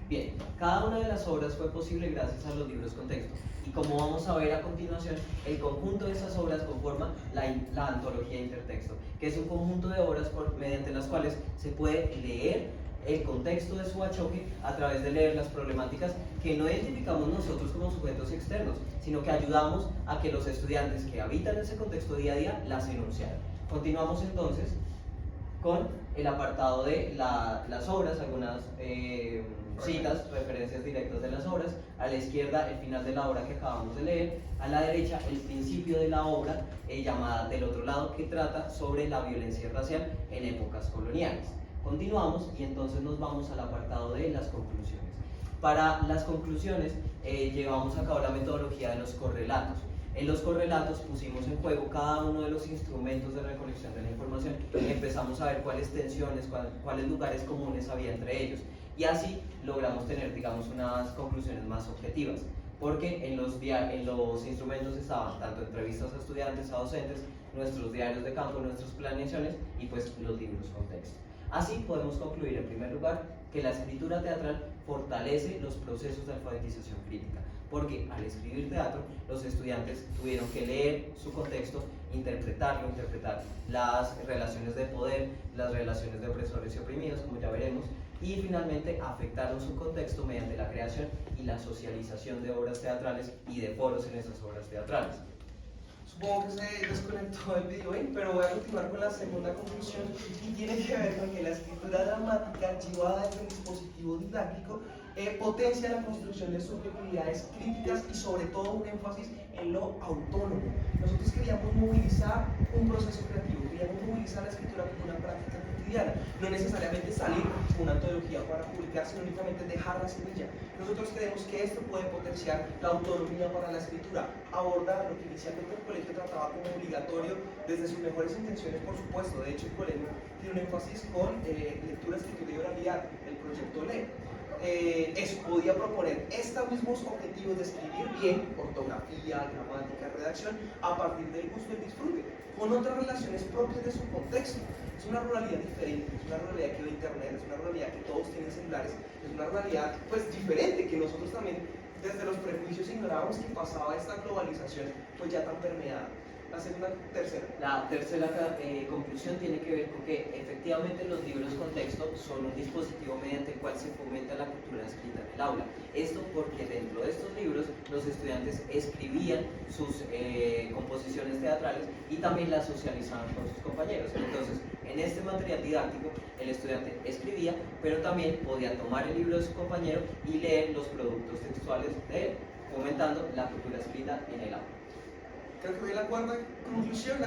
Bien, cada una de las obras fue posible gracias a los libros contexto, y como vamos a ver a continuación, el conjunto de esas obras conforma la antología intertexto, que es un conjunto de obras mediante las cuales se puede leer el contexto de su achoque a través de leer las problemáticas que no identificamos nosotros como sujetos externos, sino que ayudamos a que los estudiantes que habitan ese contexto día a día las enunciaran. Continuamos entonces con el apartado de las obras, algunas citas, referencias directas de las obras. A la izquierda el final de la obra que acabamos de leer, a la derecha el principio de la obra llamada Del otro lado, que trata sobre la violencia racial en épocas coloniales. Continuamos y entonces nos vamos al apartado de las conclusiones. Para las conclusiones llevamos a cabo la metodología de los correlatos. En los correlatos pusimos en juego cada uno de los instrumentos de recolección de la información y empezamos a ver cuáles tensiones, cuáles lugares comunes había entre ellos, y así logramos tener, digamos, unas conclusiones más objetivas, porque en los instrumentos estaban tanto entrevistas a estudiantes, a docentes, nuestros diarios de campo, nuestras planeaciones y pues los libros contexto. Así podemos concluir en primer lugar que la escritura teatral fortalece los procesos de alfabetización crítica, porque al escribir teatro los estudiantes tuvieron que leer su contexto, interpretar las relaciones de poder, las relaciones de opresores y oprimidos, como ya veremos, y finalmente afectaron su contexto mediante la creación y la socialización de obras teatrales y de foros en esas obras teatrales. Supongo que se desconectó el video, pero voy a continuar con la segunda conclusión, y tiene que ver con que la escritura dramática llevada desde un dispositivo didáctico potencia la construcción de subjetividades críticas y sobre todo un énfasis en lo autónomo. Nosotros queríamos movilizar un proceso creativo, queríamos movilizar la escritura como una práctica cotidiana, no necesariamente salir con una antología para publicar, sino únicamente dejar la semilla. Nosotros creemos que esto puede potenciar la autonomía para la escritura, abordar lo que inicialmente el colegio trataba como obligatorio desde sus mejores intenciones, por supuesto. De hecho, el colegio tiene un énfasis con lectura, escritura y oralidad, el proyecto LEE. Eso podía proponer estos mismos objetivos de escribir bien, ortografía, gramática, redacción, a partir del gusto y el disfrute, con otras relaciones propias de su contexto. Es una ruralidad diferente, es una ruralidad que ve internet, es una ruralidad que todos tienen celulares, es una ruralidad pues diferente, que nosotros también desde los prejuicios ignorábamos que pasaba esta globalización pues ya tan permeada. La tercera conclusión tiene que ver con que efectivamente los libros contexto son un dispositivo mediante el cual se fomenta la cultura escrita en el aula. Esto porque dentro de estos libros los estudiantes escribían sus composiciones teatrales y también las socializaban con sus compañeros. Entonces, en este material didáctico el estudiante escribía, pero también podía tomar el libro de su compañero y leer los productos textuales de él, fomentando la cultura escrita en el aula. Creo que la cuarta conclusión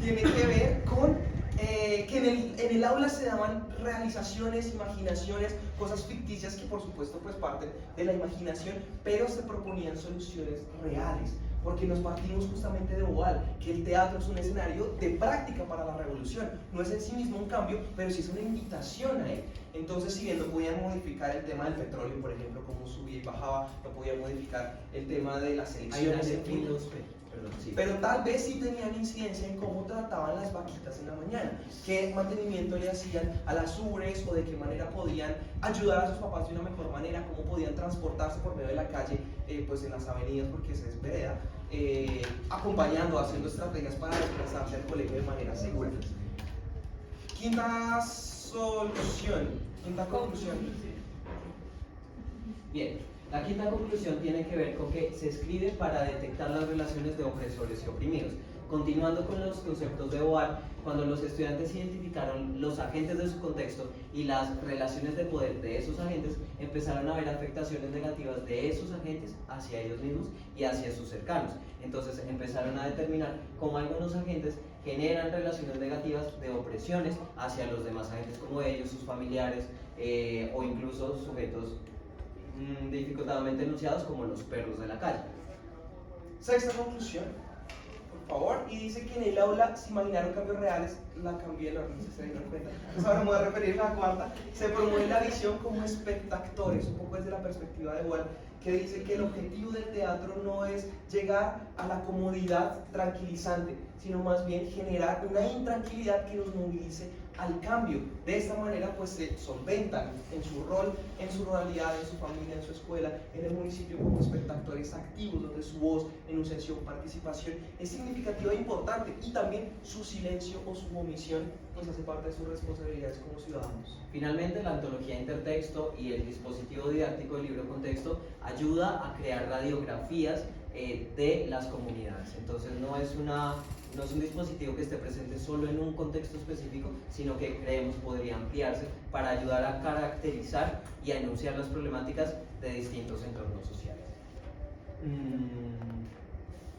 tiene que ver con que en el aula se daban realizaciones, imaginaciones, cosas ficticias que por supuesto pues parten de la imaginación, pero se proponían soluciones reales, porque nos partimos justamente de Boal, que el teatro es un escenario de práctica para la revolución, no es en sí mismo un cambio, pero sí es una invitación a él. Entonces, si bien no podían modificar el tema del petróleo, por ejemplo, cómo subía y bajaba, no podían modificar el tema de las elecciones, pero tal vez sí tenían incidencia en cómo trataban las vaquitas en la mañana, qué mantenimiento le hacían a las ubres, o de qué manera podían ayudar a sus papás de una mejor manera, cómo podían transportarse por medio de la calle, pues en las avenidas, porque esa es vereda, acompañando, haciendo estrategias para desplazarse al colegio de manera segura. Quinta conclusión. Bien, La quinta conclusión tiene que ver con que se escribe para detectar las relaciones de opresores y oprimidos. Continuando con los conceptos de Boal, cuando los estudiantes identificaron los agentes de su contexto y las relaciones de poder de esos agentes, empezaron a ver afectaciones negativas de esos agentes hacia ellos mismos y hacia sus cercanos. Entonces empezaron a determinar cómo algunos agentes generan relaciones negativas de opresiones hacia los demás agentes como ellos, sus familiares o incluso sujetos dificultadamente enunciados como los perros de la calle. Sexta conclusión, por favor, y dice que en el aula se imaginaron cambios reales, la cambié el orden, si se dieron cuenta. Entonces ahora me voy a referir a la cuarta. Se promueve la visión como espectadores, un poco desde la perspectiva de Walt, que dice que el objetivo del teatro no es llegar a la comodidad tranquilizante, sino más bien generar una intranquilidad que nos movilice al cambio. De esta manera pues se solventan en su rol, en su ruralidad, en su familia, en su escuela, en el municipio como espectadores activos, donde su voz, enunciación, participación es significativa e importante, y también su silencio o su omisión pues hace parte de sus responsabilidades como ciudadanos. Finalmente, la antología intertexto y el dispositivo didáctico del libro contexto ayuda a crear radiografías de las comunidades. Entonces no es un dispositivo que esté presente solo en un contexto específico, sino que creemos podría ampliarse para ayudar a caracterizar y a enunciar las problemáticas de distintos entornos sociales.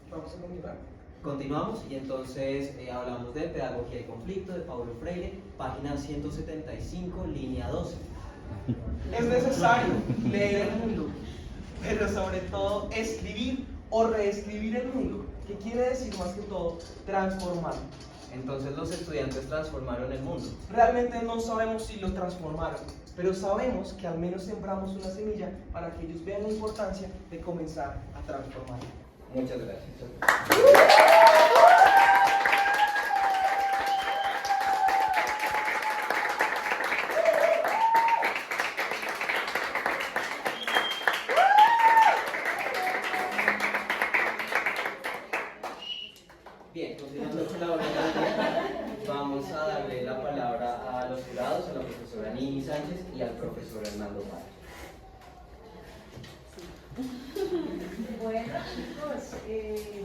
Vamos a continuar. Continuamos y entonces hablamos de Pedagogía y Conflicto de Paulo Freire, página 175, línea 12. Es necesario leer el mundo, pero sobre todo escribir o reescribir el mundo, que quiere decir más que todo transformar. Entonces los estudiantes transformaron el mundo. Realmente no sabemos si lo transformaron, pero sabemos que al menos sembramos una semilla para que ellos vean la importancia de comenzar a transformar. Muchas gracias. Bien, continuando con la hora del día, vamos a darle la palabra a los jurados, a la profesora Nini Sánchez y al profesor Hernando Páez. Bueno chicos,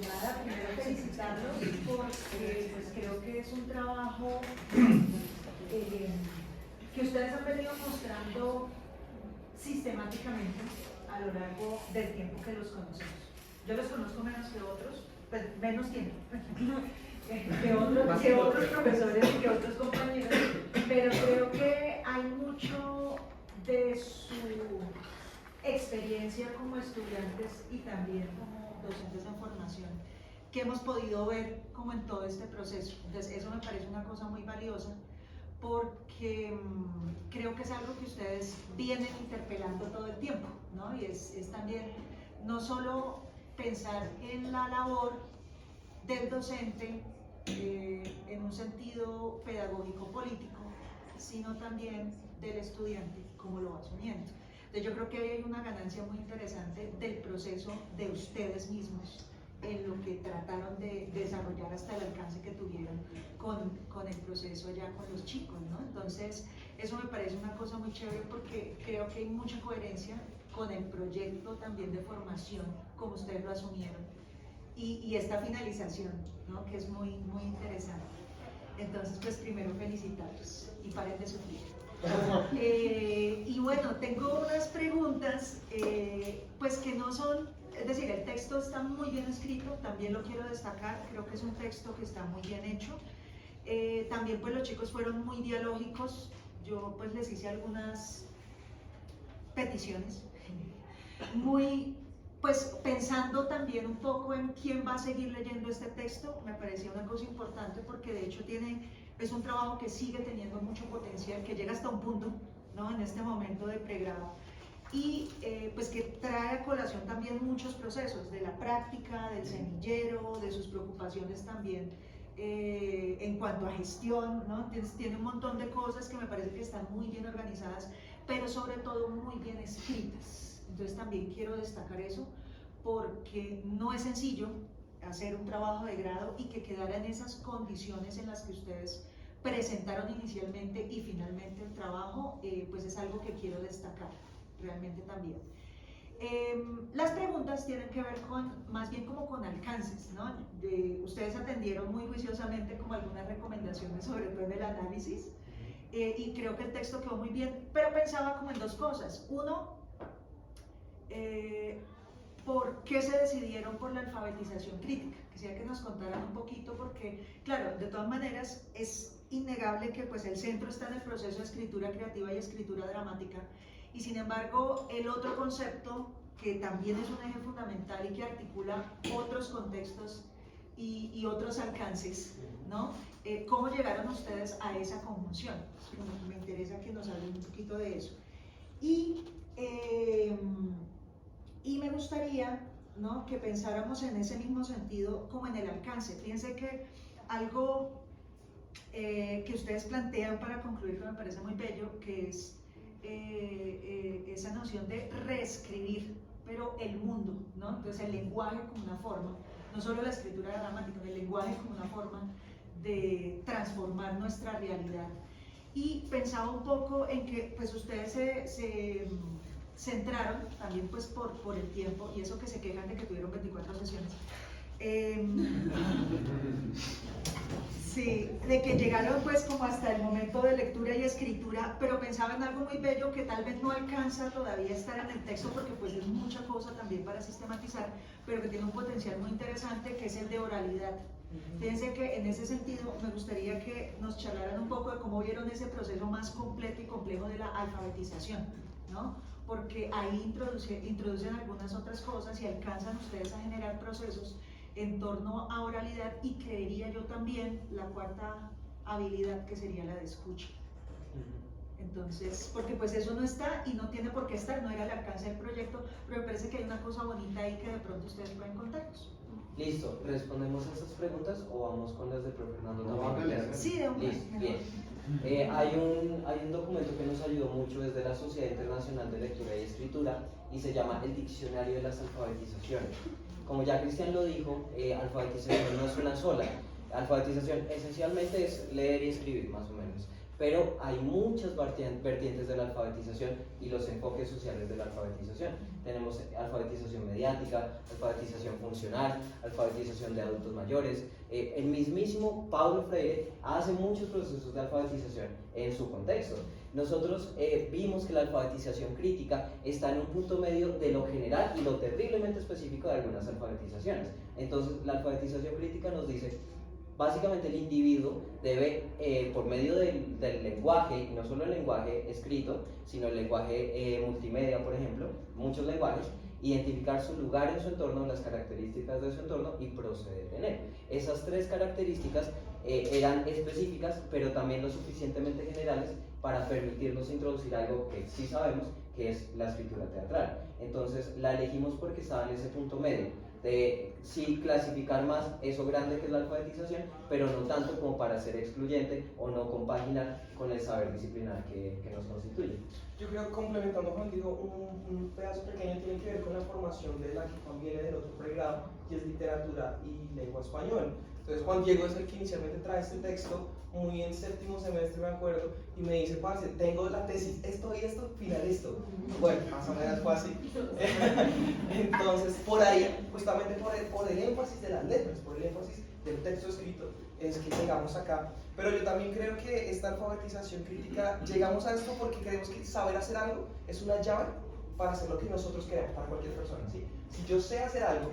nada, primero felicitarlos porque pues creo que es un trabajo que ustedes han venido mostrando sistemáticamente a lo largo del tiempo que los conocemos. Yo los conozco menos que otros, pues menos tiempo que otros profesores y que otros compañeros, pero creo que hay mucho de su experiencia como estudiantes y también como docentes en formación que hemos podido ver como en todo este proceso. Entonces eso me parece una cosa muy valiosa porque creo que es algo que ustedes vienen interpelando todo el tiempo, ¿no? Y es también no solo pensar en la labor del docente en un sentido pedagógico-político, sino también del estudiante, cómo lo va asumiendo. Entonces yo creo que hay una ganancia muy interesante del proceso de ustedes mismos en lo que trataron de desarrollar hasta el alcance que tuvieron con el proceso ya con los chicos, ¿no? Entonces eso me parece una cosa muy chévere porque creo que hay mucha coherencia con el proyecto también de formación, como ustedes lo asumieron, y esta finalización, ¿no? Que es muy, muy interesante. Entonces pues primero felicitarlos y paren de sufrir. Y bueno, tengo unas preguntas pues que no son, es decir, el texto está muy bien escrito, también lo quiero destacar, creo que es un texto que está muy bien hecho. También pues los chicos fueron muy dialógicos, yo pues les hice algunas peticiones, muy pues pensando también un poco en quién va a seguir leyendo este texto, me parecía una cosa importante porque de hecho es un trabajo que sigue teniendo mucho potencial, que llega hasta un punto, ¿no? En este momento de pregrado, y pues que trae a colación también muchos procesos de la práctica, del semillero, de sus preocupaciones también en cuanto a gestión, ¿no? Tiene un montón de cosas que me parece que están muy bien organizadas, pero sobre todo muy bien escritas. Entonces también quiero destacar eso porque no es sencillo hacer un trabajo de grado y que quedara en esas condiciones en las que ustedes presentaron inicialmente y finalmente el trabajo, pues es algo que quiero destacar realmente también. Las preguntas tienen que ver con, más bien como con alcances, ¿no? Ustedes atendieron muy juiciosamente como algunas recomendaciones, sobre todo en el análisis, y creo que el texto quedó muy bien, pero pensaba como en dos cosas. Uno, ¿por qué se decidieron por la alfabetización crítica? Quisiera que nos contaran un poquito, porque, claro, de todas maneras es innegable que pues, el centro está en el proceso de escritura creativa y escritura dramática, y sin embargo el otro concepto que también es un eje fundamental y que articula otros contextos y otros alcances, ¿no? ¿Cómo llegaron ustedes a esa conjunción? Me interesa que nos hablen un poquito de eso. Y me gustaría, ¿no?, que pensáramos en ese mismo sentido como en el alcance. Fíjense que algo que ustedes plantean para concluir, que me parece muy bello, que es esa noción de reescribir, pero el mundo, ¿no? Entonces el lenguaje como una forma, no solo la escritura dramática, el lenguaje como una forma de transformar nuestra realidad. Y pensaba un poco en que pues ustedes se centraron también pues por el tiempo, y eso que se quejan de que tuvieron 24 sesiones, sí, de que llegaron pues como hasta el momento de lectura y escritura, pero pensaba en algo muy bello que tal vez no alcanza todavía a estar en el texto porque pues es mucha cosa también para sistematizar, pero que tiene un potencial muy interesante, que es el de oralidad. Fíjense que en ese sentido me gustaría que nos charlaran un poco de cómo vieron ese proceso más completo y complejo de la alfabetización, ¿no? Porque ahí introducen algunas otras cosas y alcanzan ustedes a generar procesos en torno a oralidad, y creería yo también la cuarta habilidad, que sería la de escucha. Entonces, porque pues eso no está y no tiene por qué estar, no era el alcance del proyecto, pero me parece que hay una cosa bonita ahí que de pronto ustedes pueden contarnos. Listo, ¿respondemos a estas preguntas o vamos con las de profe Fernando? Sí, de un Listo, bien. Hay un documento que nos ayudó mucho desde la Sociedad Internacional de Lectura y Escritura y se llama el Diccionario de las Alfabetizaciones. Como ya Cristian lo dijo, alfabetización no es una sola. Alfabetización esencialmente es leer y escribir, más o menos. Pero hay muchas vertientes de la alfabetización y los enfoques sociales de la alfabetización. Tenemos alfabetización mediática, alfabetización funcional, alfabetización de adultos mayores. El mismísimo Paulo Freire hace muchos procesos de alfabetización en su contexto. Nosotros vimos que la alfabetización crítica está en un punto medio de lo general y lo terriblemente específico de algunas alfabetizaciones. Entonces, la alfabetización crítica nos dice, básicamente el individuo debe, por medio del lenguaje, y no solo el lenguaje escrito, sino el lenguaje multimedia, por ejemplo, muchos lenguajes, identificar su lugar en su entorno, las características de su entorno y proceder en él. Esas tres características eran específicas, pero también lo suficientemente generales para permitirnos introducir algo que sí sabemos, que es la escritura teatral. Entonces la elegimos porque estaba en ese punto medio de sí clasificar más eso grande que es la alfabetización, pero no tanto como para ser excluyente o no compaginar con el saber disciplinar que nos constituye. Yo creo que complementando Juan, digo, un pedazo pequeño tiene que ver con la formación de la que Juan viene del otro pregrado, y es literatura y lengua español. Entonces Juan Diego es el que inicialmente trae este texto, muy en séptimo semestre me acuerdo, y me dice, parce, tengo la tesis, esto y esto, final esto. Bueno, más o menos fue así. Entonces, por ahí, justamente por el énfasis de las letras, por el énfasis del texto escrito, es que llegamos acá. Pero yo también creo que esta alfabetización crítica, llegamos a esto porque creemos que saber hacer algo es una llave para hacer lo que nosotros queremos, para cualquier persona, ¿sí? Si yo sé hacer algo,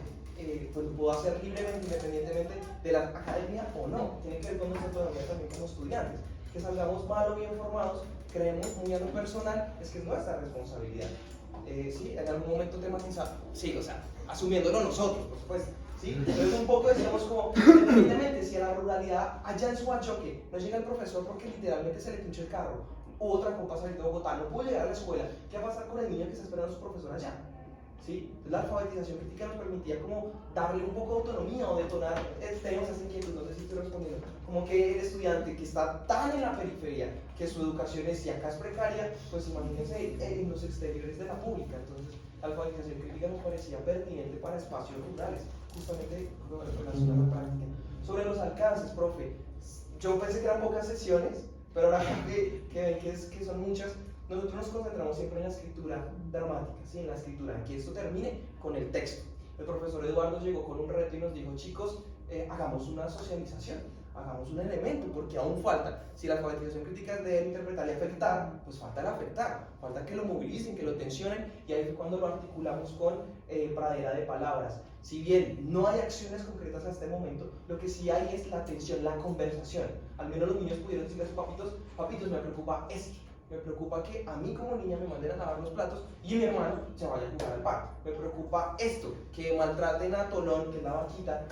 pues puedo hacer libremente, independientemente de la academia o no. Tiene que ver con nuestra autonomía también como estudiantes. Que salgamos mal o bien formados, creemos muy a lo personal, es que es nuestra responsabilidad. Sí, en algún momento tematizar, sí, o sea, asumiéndolo nosotros, por supuesto. ¿Sí? Entonces un poco decíamos como, independientemente, si a la ruralidad, allá en Suachoque, no llega el profesor porque literalmente se le pinchó el carro, u otra copa salir de Bogotá, no pudo llegar a la escuela, ¿qué va a pasar con el niño que está esperando a su profesor allá? ¿Sí? Entonces, la alfabetización crítica nos permitía como darle un poco de autonomía o detonar, tenemos esa inquietud, no sé si estoy respondiendo, como que el estudiante que está tan en la periferia, que su educación es, si acá es precaria, pues imagínense en los exteriores de la pública. Entonces la alfabetización crítica nos parecía pertinente para espacios rurales, justamente relacionado a la práctica. Sobre los alcances, profe, yo pensé que eran pocas sesiones, pero ahora que ven que son muchas, nosotros nos concentramos siempre en la escritura dramática, ¿sí? En la escritura, que esto termine con el texto. El profesor Eduardo llegó con un reto y nos dijo, chicos, hagamos una socialización, hagamos un elemento, porque aún falta. Si la alfabetización crítica es de interpretar y afectar, pues falta el afectar, falta que lo movilicen, que lo tensionen, y ahí fue cuando lo articulamos con pradera de palabras. Si bien no hay acciones concretas hasta este momento, lo que sí hay es la atención, la conversación. Al menos los niños pudieron decirle a sus papitos, papitos, me preocupa esto. Me preocupa que a mí como niña me manden a lavar los platos y mi hermano se vaya a jugar al parque. Me preocupa esto, que maltraten a Tolón, que es la vaquita,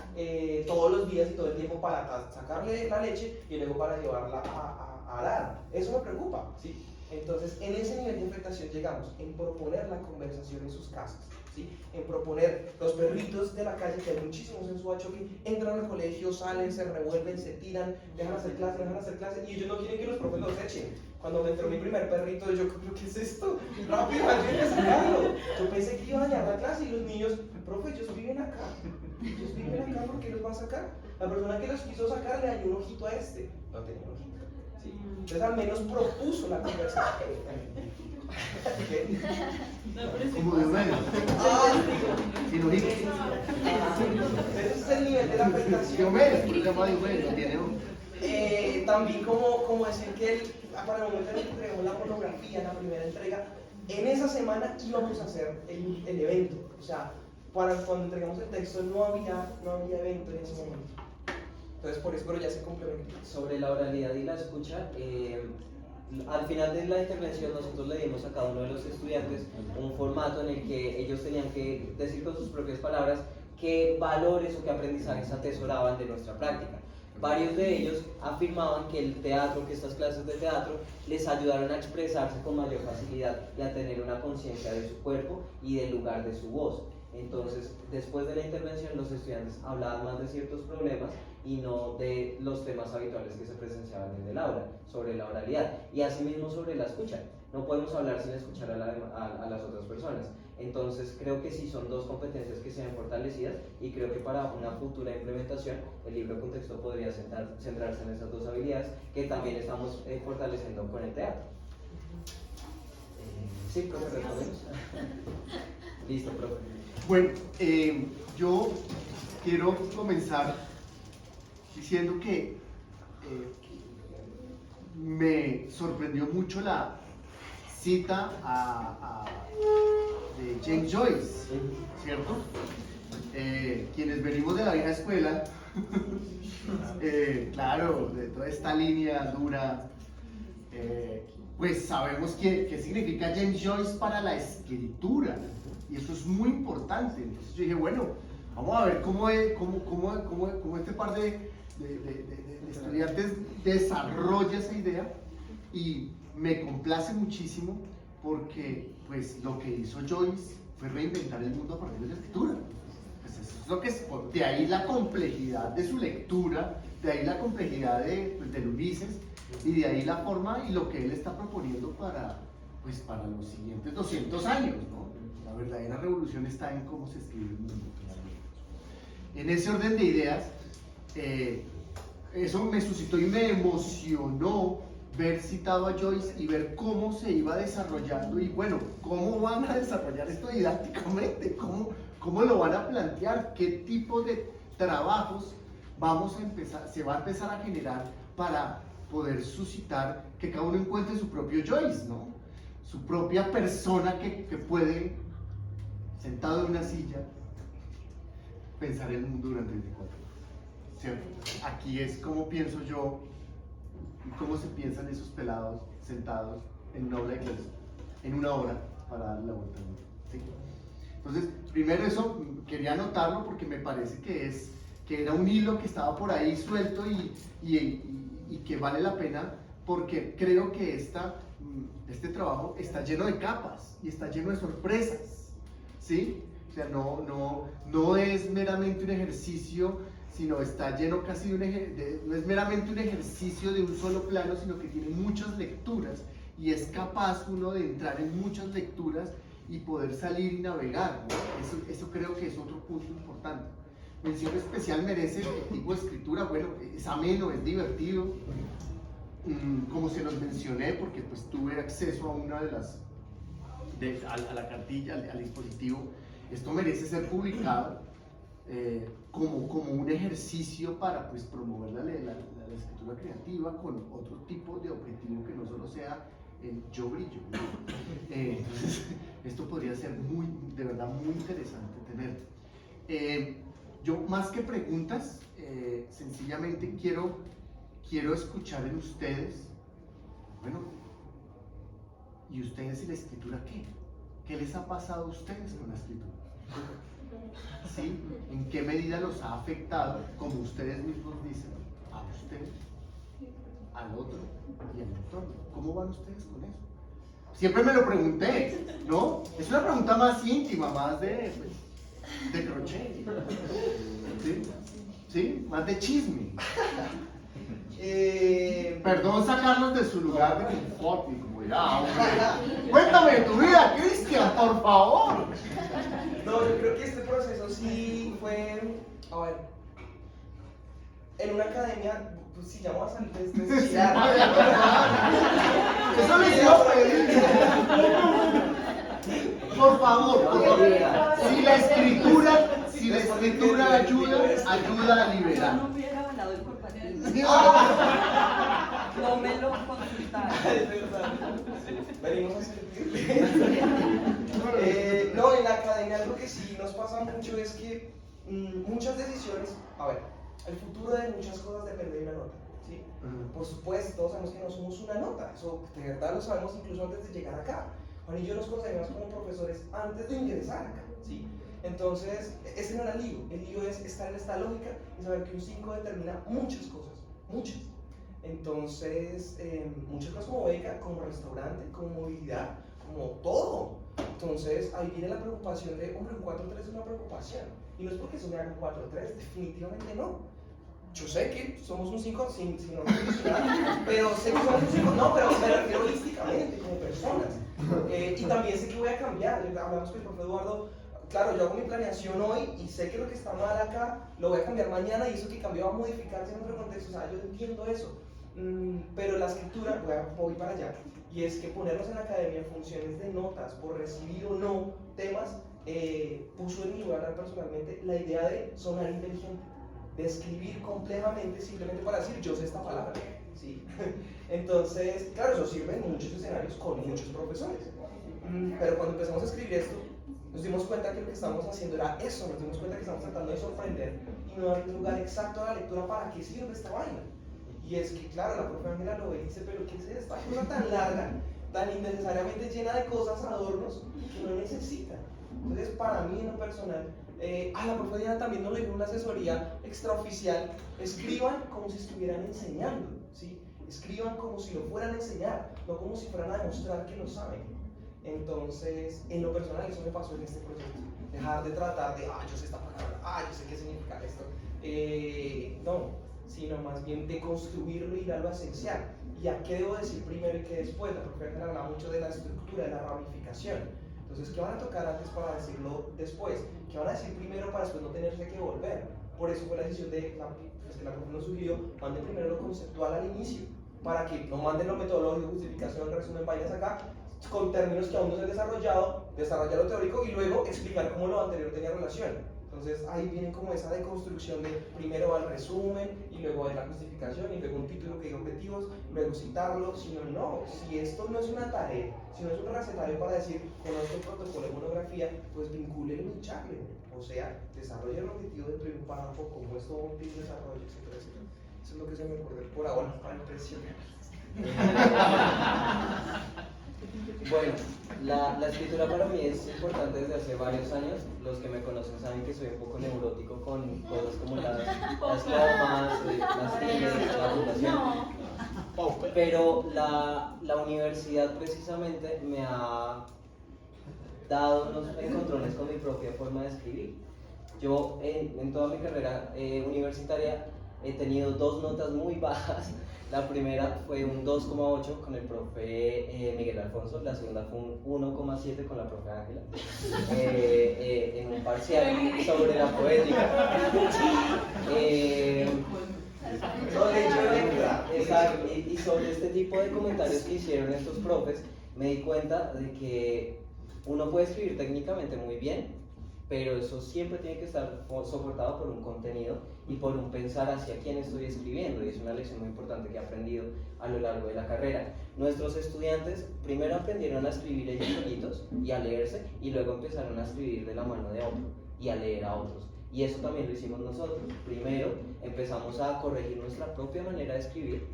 todos los días y todo el tiempo para sacarle la leche y luego para llevarla a dar. Eso me preocupa, ¿sí? Entonces, en ese nivel de afectación llegamos en proponer la conversación en sus casas, ¿sí? En proponer los perritos de la calle, que hay muchísimos en Suachoque, entran al colegio, salen, se revuelven, se tiran, dejan hacer clase, y ellos no quieren que los profes los echen. Cuando me entró mi primer perrito, yo, ¿qué es esto? Rápido, hay que sacarlo. Yo pensé que iba a dañar la clase y los niños, profe, ellos viven acá. Ellos viven acá, ¿por qué los va a sacar? La persona que los quiso sacar le dañó un ojito a este. No tenía un ojito. ¿Sí? Entonces al menos propuso la conversación. ¿Qué? Como de menos. Sin ojitos. Ese es el nivel de la afectación. Diomedes, por eso se llama Diomedes, tiene un... También como decir que para el momento en el que entregamos la monografía en la primera entrega, en esa semana íbamos a hacer el evento. O sea, para cuando entregamos el texto no había evento en ese momento. Entonces por eso, pero ya se complementó. Sobre la oralidad y la escucha, al final de la intervención nosotros le dimos a cada uno de los estudiantes un formato en el que ellos tenían que decir con sus propias palabras qué valores o qué aprendizajes atesoraban de nuestra práctica. Varios de ellos afirmaban que el teatro, que estas clases de teatro les ayudaron a expresarse con mayor facilidad y a tener una conciencia de su cuerpo y del lugar de su voz. Entonces, después de la intervención, los estudiantes hablaban más de ciertos problemas y no de los temas habituales que se presenciaban en el aula, sobre la oralidad y asimismo sobre la escucha. No podemos hablar sin escuchar a las otras personas. Entonces, creo que sí son dos competencias que se ven fortalecidas y creo que para una futura implementación el libro de contexto podría centrarse en esas dos habilidades que también estamos fortaleciendo con el teatro. Sí, profe, respondemos. Listo, profe. Bueno, yo quiero comenzar diciendo que me sorprendió mucho la cita de James Joyce, ¿cierto? Quienes venimos de la vieja escuela, claro, de toda esta línea dura, pues sabemos qué significa James Joyce para la escritura, y eso es muy importante. Entonces yo dije, bueno, vamos a ver cómo este par de estudiantes desarrolla esa idea, y me complace muchísimo porque pues lo que hizo Joyce fue reinventar el mundo a partir de la escritura. Pues eso es lo que es, de ahí la complejidad de su lectura, de ahí la complejidad del Ulises, y de ahí la forma y lo que él está proponiendo para los siguientes 200 años, ¿no? La verdadera revolución está en cómo se escribe el mundo. En ese orden de ideas, eso me suscitó y me emocionó ver citado a Joyce y ver cómo se iba desarrollando, y bueno, cómo van a desarrollar esto didácticamente, cómo lo van a plantear, qué tipo de trabajos se va a empezar a generar para poder suscitar que cada uno encuentre su propio Joyce, ¿no? Su propia persona que puede, sentado en una silla, pensar el mundo durante 24 horas, ¿cierto? Aquí es como pienso yo y cómo se piensan esos pelados sentados en una aula de clase, en una hora, para darle la vuelta al mundo, ¿sí? Entonces, primero eso quería anotarlo porque me parece que era un hilo que estaba por ahí suelto y que vale la pena, porque creo que este trabajo está lleno de capas y está lleno de sorpresas, ¿sí? O sea, no es meramente un ejercicio, sino está lleno casi no es meramente un ejercicio de un solo plano, sino que tiene muchas lecturas, y es capaz uno de entrar en muchas lecturas y poder salir y navegar, ¿no? Eso creo que es otro punto importante. Mención especial merece el tipo de escritura. Bueno, es ameno, es divertido, como se los mencioné, porque pues tuve acceso a una de las, a la cartilla, al dispositivo, esto merece ser publicado como un ejercicio para pues promover la escritura creativa con otro tipo de objetivo que no solo sea el yo brillo. Esto podría ser de verdad muy interesante tener. Yo más que preguntas, sencillamente quiero escuchar en ustedes, bueno, ¿y ustedes y la escritura qué? ¿Qué les ha pasado a ustedes con la escritura? ¿Sí? ¿En qué medida los ha afectado, como ustedes mismos dicen, a ustedes, al otro y al entorno? ¿Cómo van ustedes con eso? Siempre me lo pregunté, ¿no? Es una pregunta más íntima, más de crochet, ¿sí? ¿Sí? Más de chisme. Perdón sacarlos de su lugar de confort y comodidad, hombre. Cuéntame de tu vida, Cristian, por favor. No, yo creo que este proceso sí fue, a ver, en una academia, pues si ya vamos a salir de este Eso les iba a pedir. Por favor. Si la escritura ayuda a liberar. No me hubiera hablado del corporativismo. No me lo consultaron. Es verdad. Venimos a servir. No, en la academia algo que sí nos pasa mucho es que muchas decisiones, a ver, el futuro de muchas cosas depende de una nota, ¿sí? Por supuesto, todos sabemos que no somos una nota, eso de verdad lo sabemos incluso antes de llegar acá. Juan y yo nos conocemos como profesores antes de ingresar acá, ¿sí? Entonces, ese no era el lío es estar en esta lógica y saber que un 5 determina muchas cosas, muchas. Entonces, muchas cosas como beca, como restaurante, como movilidad, como todo. Entonces, ahí viene la preocupación de, hombre, un 4-3 es una preocupación. Y no es porque eso me haga un 4-3, definitivamente no. Yo sé que somos un 5 sin pero sé que somos un 5, no, pero me refiero holísticamente, como personas. Y también sé que voy a cambiar. Hablamos con el profe Eduardo, claro, yo hago mi planeación hoy y sé que lo que está mal acá lo voy a cambiar mañana y eso que cambió va a modificarse en otro contexto. O sea, yo entiendo eso. Pero la escritura, voy para allá, y es que ponernos en la academia en funciones de notas, por recibir o no temas, puso en mi lugar personalmente la idea de sonar inteligente, de escribir complejamente simplemente para decir yo sé esta palabra, ¿sí? Entonces, claro, eso sirve en muchos escenarios con muchos profesores, pero cuando empezamos a escribir esto, nos dimos cuenta que lo que estábamos haciendo era eso, nos dimos cuenta que estábamos tratando de sorprender y no darle un lugar exacto a la lectura para qué sirve esta vaina. Y es que, claro, la profe Ángela lo ve y dice, pero ¿qué es esta cosa tan larga, tan innecesariamente llena de cosas, adornos, que no necesita? Entonces, para mí, en lo personal, la profe Diana también nos lo dijo en una asesoría extraoficial, escriban como si estuvieran enseñando, ¿sí? Escriban como si lo fueran a enseñar, no como si fueran a demostrar que lo saben. Entonces, en lo personal, eso me pasó en este proyecto. Dejar de tratar de, yo sé esta palabra, yo sé qué significa esto. No, sino más bien de construirlo y ir a lo esencial. ¿Y a qué debo decir primero y qué después? La profe habla mucho de la estructura, de la ramificación. Entonces, ¿qué van a tocar antes para decirlo después? ¿Qué van a decir primero para después no tenerse que volver? Por eso fue la decisión de que la profe nos sugirió, manden primero lo conceptual al inicio, para que no manden lo metodológico, justificación, resumen, vainas acá, con términos que aún no se han desarrollado, desarrollar lo teórico y luego explicar cómo lo anterior tenía relación. Entonces ahí viene como esa deconstrucción de primero va el resumen y luego va la justificación y luego un título que diga objetivos, luego citarlo, si esto no es una tarea, si no es un recetario para decir conozco el protocolo de monografía, pues vincúlenlo y charlen, o sea, desarrolle el objetivo dentro de un párrafo, como esto tiene desarrollo, etcétera, etcétera. Eso es lo que se me ocurre por ahora para impresionar. Bueno, la escritura para mí es importante desde hace varios años. Los que me conocen saben que soy un poco neurótico con cosas como las comas, las tildes, la puntuación. Pero la universidad precisamente me ha dado unos encontrones con mi propia forma de escribir. Yo en toda mi carrera universitaria he tenido 2 notas muy bajas. La primera fue un 2,8 con el profe Miguel Alfonso, la segunda fue un 1,7 con la profe Ángela, en un parcial sobre la poética. Exacto, y sobre este tipo de comentarios que hicieron estos profes, me di cuenta de que uno puede escribir técnicamente muy bien, pero eso siempre tiene que estar soportado por un contenido y por un pensar hacia quién estoy escribiendo, y es una lección muy importante que he aprendido a lo largo de la carrera. Nuestros estudiantes primero aprendieron a escribir ellos solitos y a leerse, y luego empezaron a escribir de la mano de otro y a leer a otros. Y eso también lo hicimos nosotros. Primero empezamos a corregir nuestra propia manera de escribir.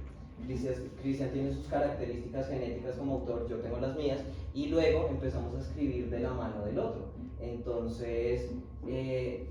Cristian tiene sus características genéticas como autor, yo tengo las mías, y luego empezamos a escribir de la mano del otro. Entonces,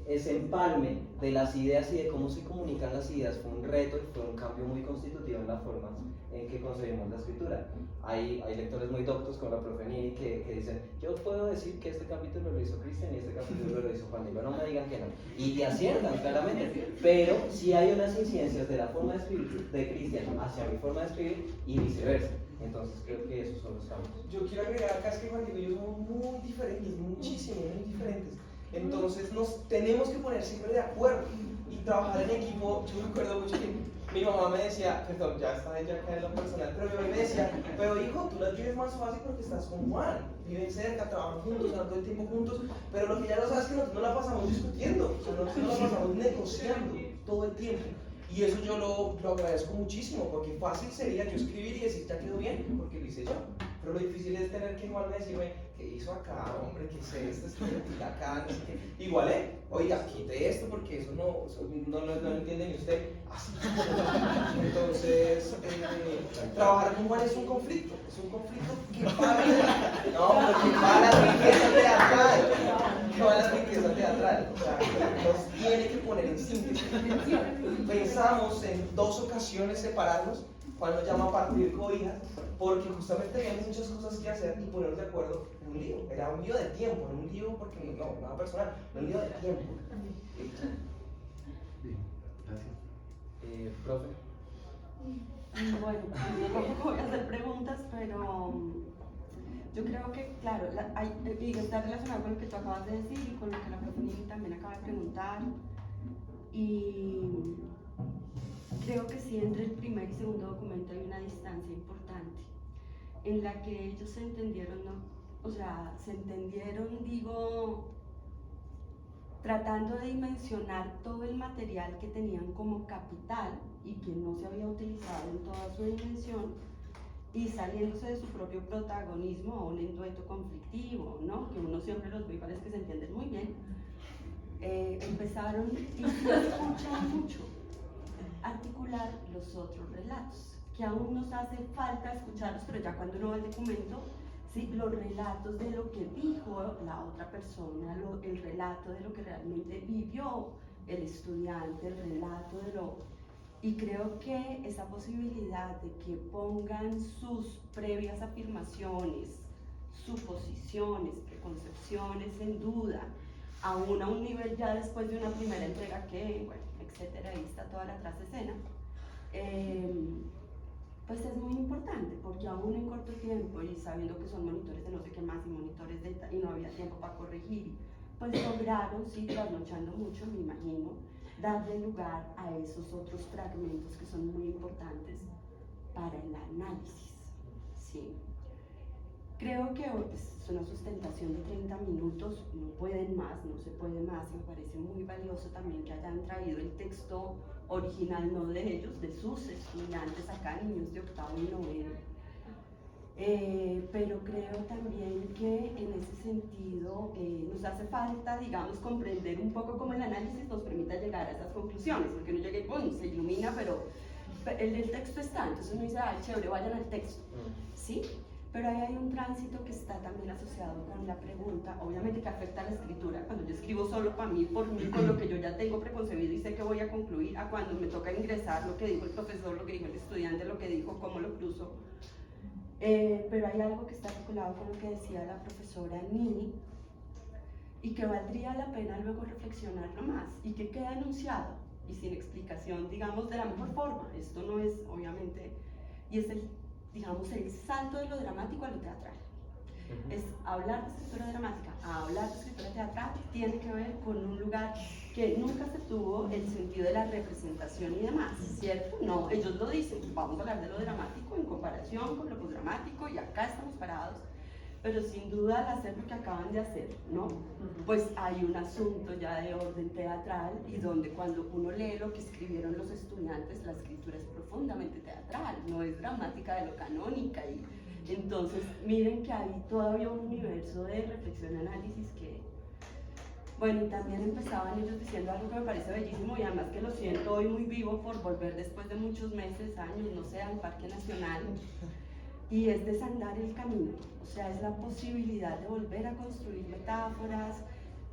ese empalme de las ideas y de cómo se comunican las ideas fue un reto y fue un cambio muy constitutivo en la forma en que concebimos la escritura. Hay lectores muy doctos como la profe Nini que dicen, yo puedo decir que este capítulo lo hizo Cristian y este capítulo lo hizo Juan Diego, no me digan que no. Y aciertan claramente, pero sí hay unas incidencias de la forma de escribir de Cristian hacia mi forma de escribir y viceversa. Entonces creo que esos son los cambios. Yo quiero agregar acá es que Juan Diego y yo somos muy diferentes, muchísimo, muy diferentes. Entonces nos tenemos que poner siempre de acuerdo y trabajar en equipo. Yo recuerdo mucho que mi mamá me decía, perdón, ya está ella acá en lo personal, pero mi mamá me decía, pero hijo, tú la vives más fácil porque estás con Juan, viven cerca, trabajan juntos, están todo el tiempo juntos, pero lo que ya lo sabes es que nosotros no la pasamos discutiendo, o sea, nosotros no la pasamos negociando todo el tiempo. Y eso yo lo agradezco muchísimo, porque fácil sería yo escribir y decir, ya quedó bien, porque lo hice yo. Pero lo difícil es tener que igual decirme, ¿qué hizo acá, hombre? ¿Qué es esto? ¿Qué acá? No sé qué. Igual, oiga, quite esto porque eso no lo entiende ni usted. Así. Entonces, trabajar con Juan es un conflicto que para, porque para la riqueza teatral. No a la riqueza teatral, o sea, nos tiene que poner en síntesis. Pensamos en 2 ocasiones separarnos cuando llama a partir cobijas, porque justamente teníamos muchas cosas que hacer y ponernos de acuerdo en un lío. Era un lío de tiempo, no un lío porque no, nada personal, un lío de tiempo. Bien, gracias. Profe. Bueno, yo tampoco voy a hacer preguntas, pero yo creo que, claro, y está relacionado con lo que tú acabas de decir y con lo que la profe Nini también acaba de preguntar. Y creo que sí, entre el primer y segundo documento hay una distancia importante en la que ellos se entendieron, ¿no? O sea, se entendieron, digo, tratando de dimensionar todo el material que tenían como capital y que no se había utilizado en toda su dimensión, y saliéndose de su propio protagonismo a un endueto conflictivo, ¿no? Que uno siempre los ve y parece que se entienden muy bien. Empezaron, y se escucha mucho, articular los otros relatos, que aún nos hace falta escucharlos, pero ya cuando uno ve el documento, ¿sí? Los relatos de lo que dijo la otra persona, el relato de lo que realmente vivió el estudiante, el relato de lo... Y creo que esa posibilidad de que pongan sus previas afirmaciones, suposiciones, preconcepciones en duda, aún a un nivel ya después de una primera entrega que, bueno, etcétera, ahí está toda la trasescena, pues es muy importante, porque aún en corto tiempo y sabiendo que son monitores de no sé qué más y monitores de y no había tiempo para corregir, pues lograron, sí, trasnochando mucho, me imagino, darle lugar a esos otros fragmentos que son muy importantes para el análisis, ¿sí? Creo que pues, es una sustentación de 30 minutos, no pueden más, no se puede más, me parece muy valioso también que hayan traído el texto original, no de ellos, de sus estudiantes acá, niños de 8º y 9º. Pero creo también que en ese sentido nos hace falta, digamos, comprender un poco cómo el análisis nos permita llegar a esas conclusiones, porque uno llega y ¡pum!, se ilumina, pero el texto está, entonces uno dice, ay, chévere, vayan al texto, ¿sí? Pero ahí hay un tránsito que está también asociado con la pregunta, obviamente que afecta a la escritura, cuando yo escribo solo para mí, por mí, con lo que yo ya tengo preconcebido y sé que voy a concluir, a cuando me toca ingresar lo que dijo el profesor, lo que dijo el estudiante, lo que dijo, cómo lo cruzo. Pero hay algo que está articulado con lo que decía la profesora Nini y que valdría la pena luego reflexionarlo más y que queda enunciado y sin explicación, digamos, de la mejor forma. Esto no es, obviamente, y es el, digamos, el salto de lo dramático a lo teatral. es hablar de escritura dramática, a hablar de escritura teatral, tiene que ver con un lugar que nunca se tuvo el sentido de la representación y demás, ¿cierto? No, ellos lo dicen, vamos a hablar de lo dramático en comparación con lo dramático y acá estamos parados, pero sin duda al hacer lo que acaban de hacer, ¿no? Pues hay un asunto ya de orden teatral y donde cuando uno lee lo que escribieron los estudiantes, la escritura es profundamente teatral, no es dramática de lo canónica y entonces miren que hay todavía un universo de reflexión y análisis que, bueno, y también empezaban ellos diciendo algo que me parece bellísimo y además que lo siento hoy muy vivo por volver después de muchos meses, años, no sé, al Parque Nacional, y es desandar el camino, o sea, es la posibilidad de volver a construir metáforas,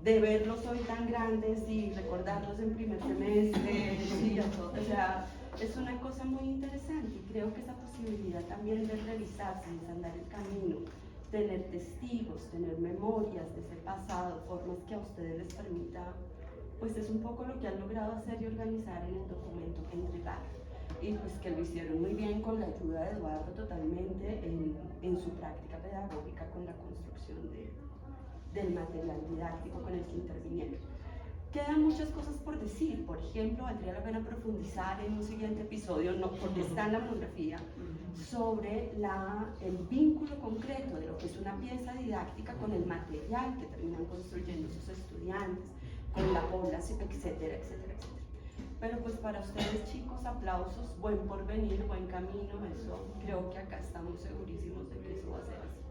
de verlos hoy tan grandes y recordarlos en primer semestre, sí, o sea, es una cosa muy interesante y creo que esa posibilidad también de revisarse, desandar el camino, tener testigos, tener memorias de ese pasado, formas que a ustedes les permita, pues es un poco lo que han logrado hacer y organizar en el documento que entregaron. Y pues que lo hicieron muy bien con la ayuda de Eduardo totalmente en su práctica pedagógica con la construcción del material didáctico con el que intervinieron. Quedan muchas cosas por decir, por ejemplo, valdría la pena profundizar en un siguiente episodio, no porque está en la monografía, sobre el vínculo concreto de lo que es una pieza didáctica con el material que terminan construyendo sus estudiantes, con la población, etcétera, etcétera, etcétera. Pero pues para ustedes chicos, aplausos, buen porvenir, buen camino, eso creo que acá estamos segurísimos de que eso va a ser así.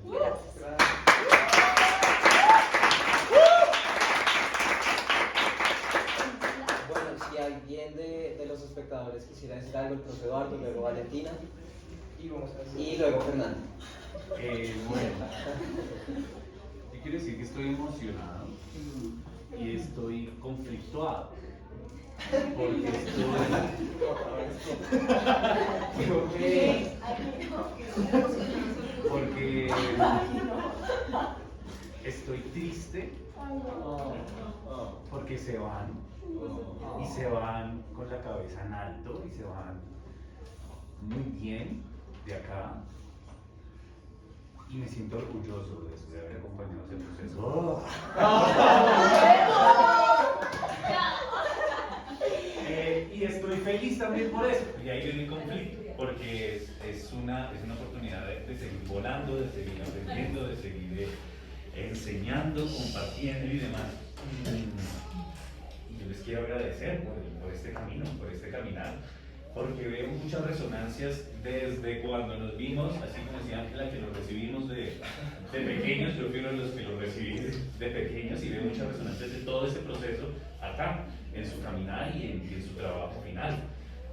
Gracias. Bueno, si alguien de los espectadores quisiera decir algo, el profe Eduardo, luego Valentina y luego Fernando. Bueno, yo quiero decir que estoy emocionado y estoy conflictuado. Porque estoy triste porque se van y se van con la cabeza en alto y se van muy bien de acá y me siento orgulloso de eso, de haber acompañado ese proceso. Y estoy feliz también por eso, y ahí viene el conflicto, porque es una oportunidad de seguir volando, de seguir aprendiendo, de seguir enseñando, compartiendo y demás. Y yo les quiero agradecer por este camino, por este caminar, porque veo muchas resonancias desde cuando nos vimos, así como decía Ángela, que lo recibimos de pequeños. Yo fui uno de los que lo recibí de pequeños y veo muchas resonancias de todo este proceso acá, en su caminar y en su trabajo final.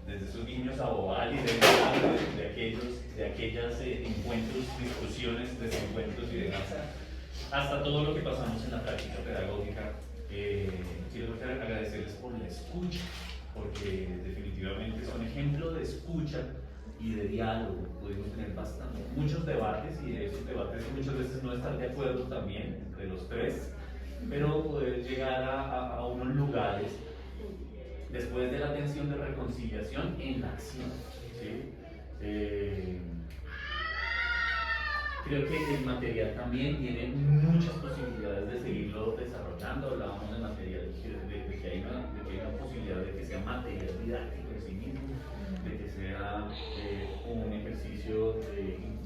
Desde esos niños a Bobal y de aquellos encuentros, discusiones, desencuentros y demás, hasta todo lo que pasamos en la práctica pedagógica. Quiero agradecerles por la escucha, porque definitivamente son ejemplo de escucha y de diálogo. Pudimos tener muchos debates y esos debates muchas veces no estar de acuerdo también entre los tres, pero poder llegar a unos lugares después de la tensión de reconciliación en la acción, ¿sí? Creo que el material también tiene muchas posibilidades de seguirlo desarrollando. Hablábamos del material, de que hay una posibilidad de que sea material didáctico en sí mismo, de que sea un ejercicio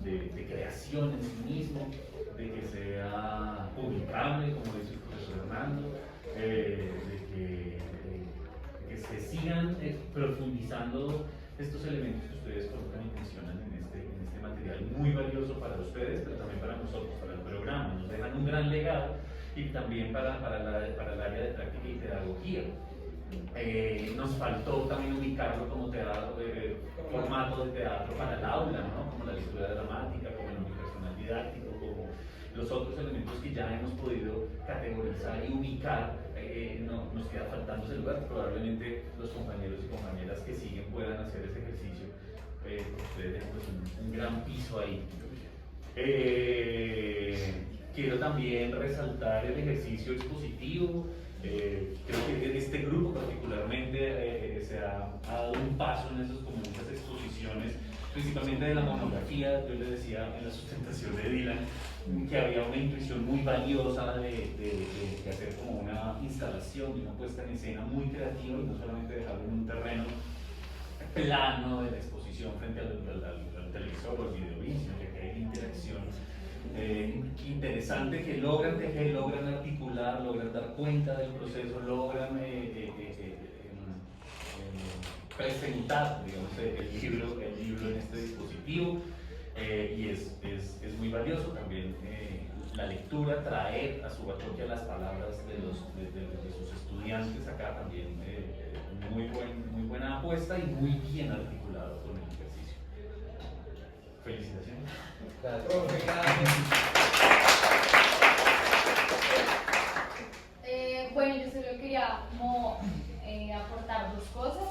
de creación en sí mismo, de que sea publicable, como dice el profesor Hernando, de que se sigan profundizando estos elementos que ustedes colocan y mencionan en este material muy valioso para ustedes, pero también para nosotros, para el programa. Nos dejan un gran legado y también para el área de práctica y pedagogía. Nos faltó también ubicarlo como formato de teatro para el aula, ¿no? Como la lectura dramática, como el unipersonal didáctico, como los otros elementos que ya hemos podido categorizar y ubicar. Nos queda faltando ese lugar. Probablemente los compañeros y compañeras que siguen puedan hacer ese ejercicio. Ustedes tienen pues un gran piso ahí. Quiero también resaltar el ejercicio expositivo. Creo que en este grupo particularmente se ha dado un paso en esas como muchas exposiciones principalmente de la monografía. Yo le decía en la sustentación de Dylan que había una intuición muy valiosa de hacer como una instalación y una puesta en escena muy creativa y no solamente dejarlo en un terreno plano de la exposición frente al televisor o al videovideo, sino que hay interacción interesante que logran tejer, logran articular, logran dar cuenta del proceso, logran presentar, digamos, el libro en este dispositivo, y es muy valioso también la lectura, traer a su parroquia las palabras de sus estudiantes acá también, muy buena apuesta y muy bien articulado con el ejercicio. Felicitaciones. Bueno, yo solo quería como aportar dos cosas.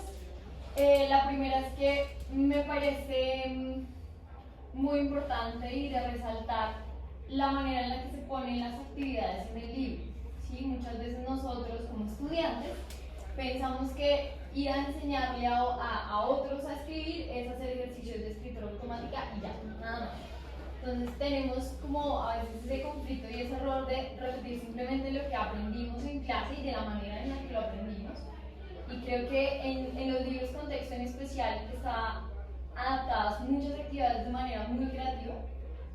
La primera es que me parece muy importante y de resaltar la manera en la que se ponen las actividades en el libro. ¿Sí? Muchas veces nosotros como estudiantes pensamos que ir a enseñarle a otros a escribir es hacer ejercicios de escritura automática y ya, nada más. Entonces tenemos como a veces ese conflicto y ese error de repetir simplemente lo que aprendimos en clase y de la manera en la que lo aprendimos. Y creo que en los libros con texto en especial están adaptadas muchas actividades de manera muy creativa,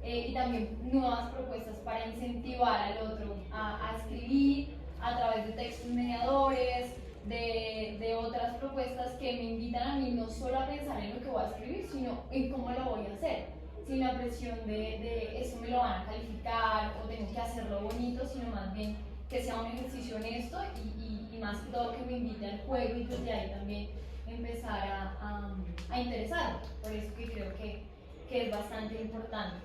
y también nuevas propuestas para incentivar al otro a escribir a través de textos mediadores, de otras propuestas que me invitan a mí no solo a pensar en lo que voy a escribir, sino en cómo lo voy a hacer, sin la presión de eso me lo van a calificar o tengo que hacerlo bonito, sino más bien que sea un ejercicio honesto y más que todo que me invite al juego y desde ahí también empezar a interesarme. Por eso que creo que es bastante importante.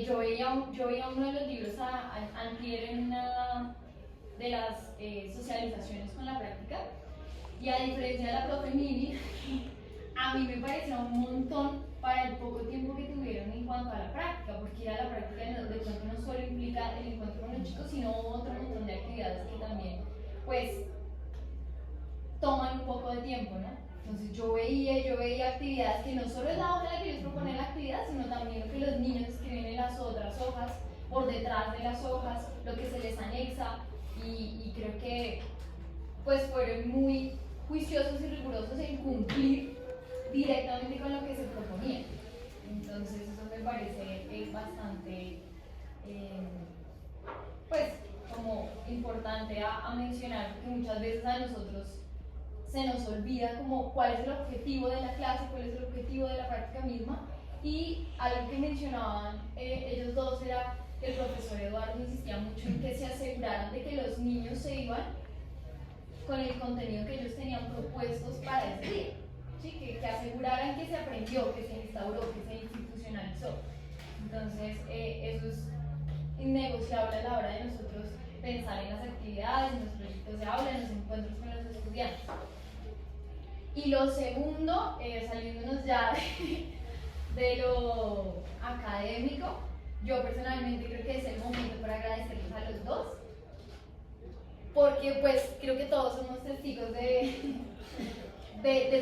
Yo veía uno de los libros antier en una de las socializaciones con la práctica, y a diferencia de la profe Mili, a mí me pareció un montón para el poco tiempo que tuvieron en cuanto a la práctica, porque ir a la práctica de pronto no solo implica el encuentro con los chicos, sino otro montón de actividades que también pues toman un poco de tiempo, ¿no? Entonces yo veía actividades que no solo es la hoja en la que ellos proponen la actividad, sino también lo que los niños escriben en las otras hojas, por detrás de las hojas, lo que se les anexa, y creo que pues fueron muy juiciosos y rigurosos en cumplir directamente con lo que se proponía. Entonces eso me parece bastante pues como importante a mencionar, porque muchas veces a nosotros se nos olvida como cuál es el objetivo de la clase, cuál es el objetivo de la práctica misma, y algo que mencionaban ellos dos era que el profesor Eduardo insistía mucho en que se aseguraran de que los niños se iban con el contenido que ellos tenían propuestos para ese día, ¿sí? Que aseguraran que se aprendió, que se instauró, que se institucionalizó. Entonces eso es innegociable a la hora de nosotros pensar en las actividades, en los proyectos de aula, en los encuentros con los estudiantes. Y lo segundo, saliéndonos ya de lo académico, yo personalmente creo que es el momento para agradecerles a los dos, porque pues creo que todos somos testigos de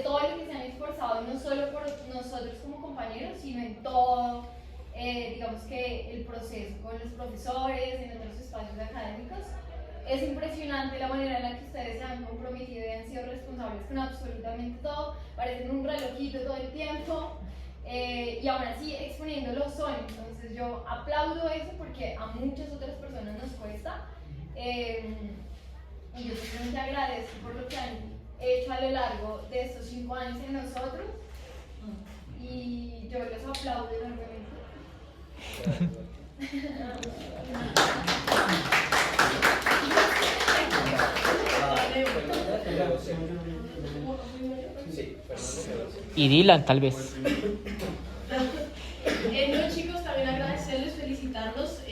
todo lo que se han esforzado, no solo por nosotros como compañeros, sino en todo, digamos que el proceso con los profesores, en otros espacios académicos. Es impresionante la manera en la que ustedes se han comprometido y han sido responsables con absolutamente todo, parecen un relojito todo el tiempo, y aún así exponiéndolo son. Entonces yo aplaudo eso porque a muchas otras personas nos cuesta, y yo simplemente agradezco por lo que han hecho a lo largo de estos 5 años en nosotros, y yo les aplaudo enormemente. Y Dylan, tal vez. No, chicos, también agradecerles, felicitarlos.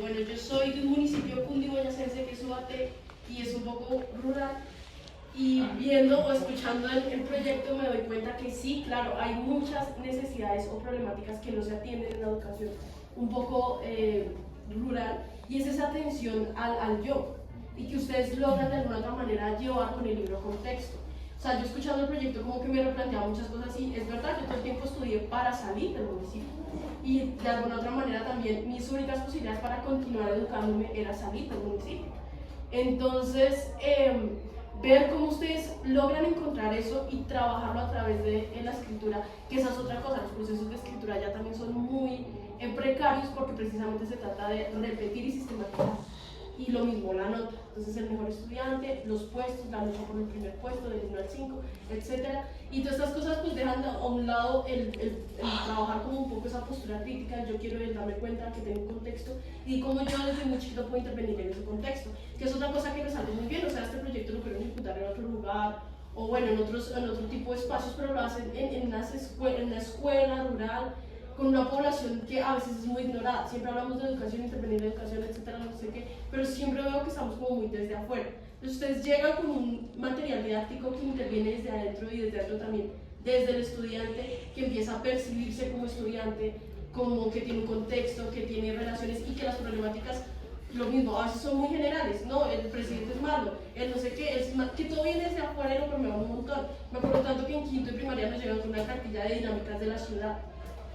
Bueno, yo soy de un municipio cundiboyacense que es Ubaté y es un poco rural. Y viendo o escuchando el proyecto me doy cuenta que sí, claro, hay muchas necesidades o problemáticas que no se atienden en la educación un poco rural, y es esa atención al yo, y que ustedes logran de alguna otra manera llevar con el libro contexto. O sea, yo escuchando el proyecto como que me replanteaba muchas cosas y es verdad, yo todo el tiempo estudié para salir del municipio y de alguna otra manera también mis únicas posibilidades para continuar educándome era salir del municipio. Entonces, ver cómo ustedes logran encontrar eso y trabajarlo a través de la escritura, que esa es otra cosa, los procesos de escritura ya también son muy precarios porque precisamente se trata de repetir y sistematizar. Y lo mismo la nota, entonces el mejor estudiante, los puestos, la nota por el primer puesto, del 1 al 5, etc. Y todas estas cosas pues dejan a un lado el trabajar como un poco esa postura crítica, yo quiero darme cuenta que tengo un contexto y cómo yo desde muy chiquito puedo intervenir en ese contexto, que es otra cosa que resalto muy bien, o sea, este proyecto lo pueden ejecutar en otro lugar, o bueno, en otro tipo de espacios, pero lo hacen en una escuela rural, con una población que a veces es muy ignorada. Siempre hablamos de educación, intervenir en educación, etcétera, no sé qué, pero siempre veo que estamos como muy desde afuera. Entonces ustedes llegan con un material didáctico que interviene desde adentro y desde adentro también, desde el estudiante que empieza a percibirse como estudiante, como que tiene un contexto, que tiene relaciones y que las problemáticas, lo mismo, a veces son muy generales, no, el presidente es malo, el no sé qué, que todo viene desde afuera y lo permea un montón. Me acuerdo tanto que en quinto y primaria nos llegan con una cartilla de dinámicas de la ciudad.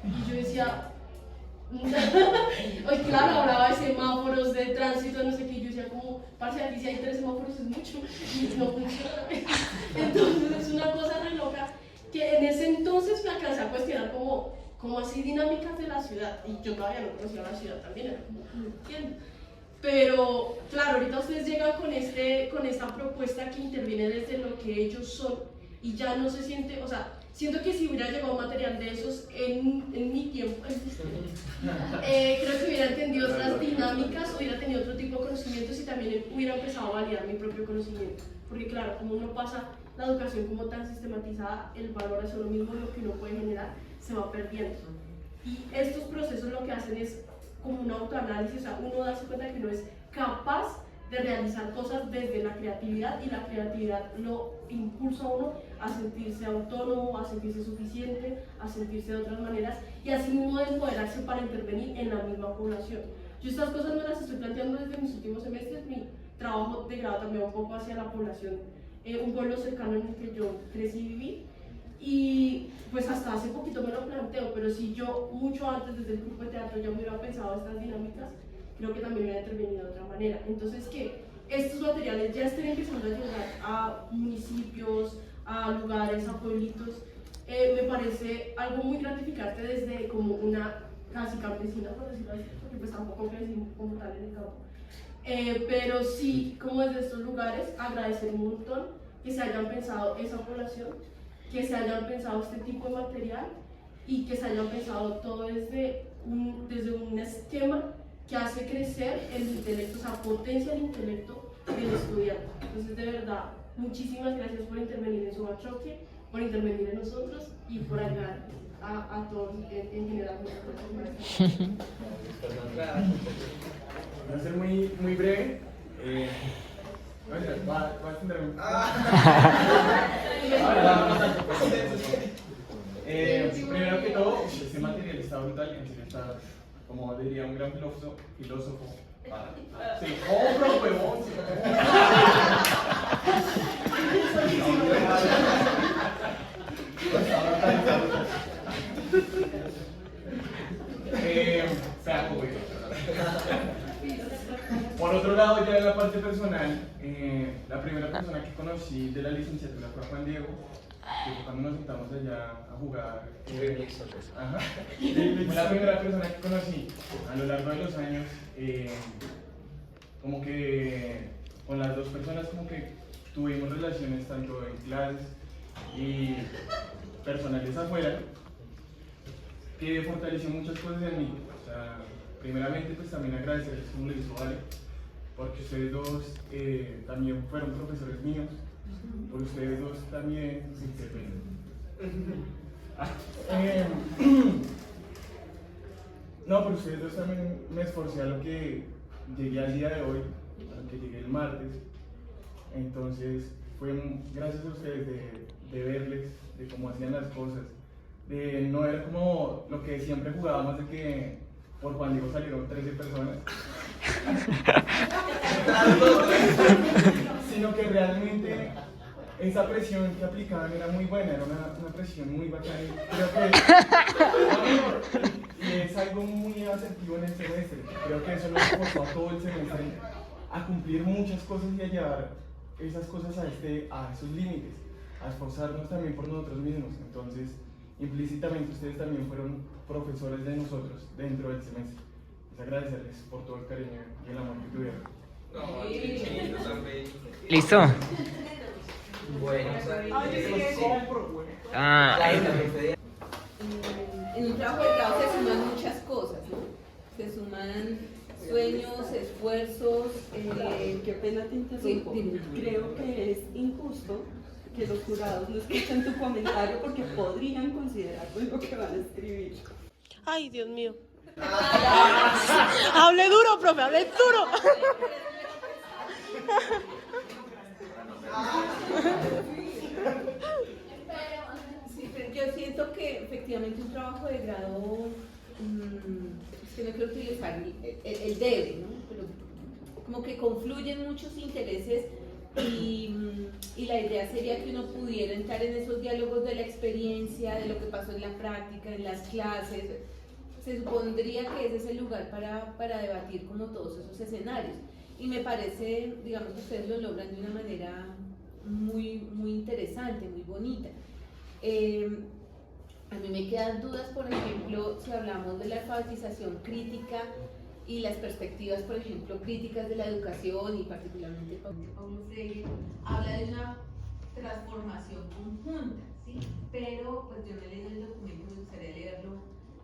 Y yo decía, hoy claro, hablaba de semáforos, de tránsito, no sé qué, y yo decía como, parce, aquí si hay 3 semáforos es mucho, y no funciona. Entonces es una cosa re loca, que en ese entonces me alcancé a cuestionar como así dinámicas de la ciudad, y yo todavía no conocía la ciudad también, era como, no entiendo. Pero claro, ahorita ustedes llegan con esta propuesta que interviene desde lo que ellos son, y ya no se siente, o sea, siento que si hubiera llegado material de esos en mi tiempo, creo que hubiera entendido otras dinámicas, hubiera tenido otro tipo de conocimientos y también hubiera empezado a validar mi propio conocimiento. Porque claro, como uno pasa la educación como tan sistematizada, el valor hacia uno mismo, lo que uno puede generar, se va perdiendo. Y estos procesos lo que hacen es como un autoanálisis, o sea, uno darse cuenta de que uno es capaz de realizar cosas desde la creatividad y la creatividad lo impulsa a uno a sentirse autónomo, a sentirse suficiente, a sentirse de otras maneras y así mismo de empoderarse para intervenir en la misma población. Yo estas cosas me las estoy planteando desde mis últimos semestres, mi trabajo de grado también un poco hacia la población, un pueblo cercano en el que yo crecí y viví y pues hasta hace poquito me lo planteo, pero si yo mucho antes desde el grupo de teatro ya me hubiera pensado estas dinámicas, creo que también hubiera intervenido de otra manera. Entonces, que estos materiales ya estén empezando a llegar a municipios, a lugares, a pueblitos, me parece algo muy gratificante desde como una casi campesina, por decirlo así, porque pues tampoco crecí como tal en el campo. Pero sí, como desde estos lugares, agradecer un montón que se hayan pensado esa población, que se hayan pensado este tipo de material y que se hayan pensado todo desde un esquema que hace crecer el intelecto, o sea, potencia el intelecto del estudiante. Entonces, de verdad, muchísimas gracias por intervenir en Subachoque, por intervenir en nosotros y por ayudar a todos en general. Voy a ser muy breve. Va a extender un... Primero que todo, este material está brutal, en serio está, como diría un gran filósofo. Sí, ¡oh, huevón! Por otro lado, ya en la parte personal, la primera persona que conocí de la licenciatura fue Juan Diego, que fue cuando nos sentamos allá a jugar. Ajá. Fue la primera persona que conocí a lo largo de los años, como que con las dos personas como que tuvimos relaciones tanto en clases y personales afuera, que fortaleció muchas cosas en mí. O sea, primeramente pues también agradecerles como lo hizo Ale, porque ustedes dos también fueron profesores míos, por ustedes dos también, no, por ustedes dos también me esforcé a lo que llegué al día de hoy, a lo que llegué el martes. Entonces fue gracias a ustedes de verles, de cómo hacían las cosas, de no era como lo que siempre jugábamos de que por Juan Diego salieron 13 personas, sino que realmente esa presión que aplicaban era muy buena, era una presión muy bacana. Creo que y es algo muy asertivo en el semestre. Creo que eso lo esforzó a todo el semestre a cumplir muchas cosas y a llevar esas cosas a esos límites, a esforzarnos también por nosotros mismos. Entonces, implícitamente ustedes también fueron profesores de nosotros dentro del semestre. Es agradecerles por todo el cariño y el amor que tuvieron. ¿Listo? Bueno, En un trabajo de grado se suman muchas cosas, ¿no? Se suman sueños, esfuerzos. Qué pena te interrumpo. Creo que es injusto que los jurados no escuchen tu comentario porque podrían considerarlo en lo que van a escribir. Ay, Dios mío. Hable duro, profe, hable duro. Sí, pero yo siento que efectivamente un trabajo de grado, es que no quiero utilizar el debe, ¿no? Pero como que confluyen muchos intereses y la idea sería que uno pudiera entrar en esos diálogos de la experiencia, de lo que pasó en la práctica, en las clases. Se supondría que ese es el lugar para debatir como todos esos escenarios. Y me parece, digamos, que ustedes lo logran de una manera muy, muy interesante, muy bonita. A mí me quedan dudas, por ejemplo, si hablamos de la alfabetización crítica y las perspectivas, por ejemplo, críticas de la educación y particularmente Paulo Freire, habla de una transformación conjunta, ¿sí? Pero pues yo no he leído el documento, me gustaría leerlo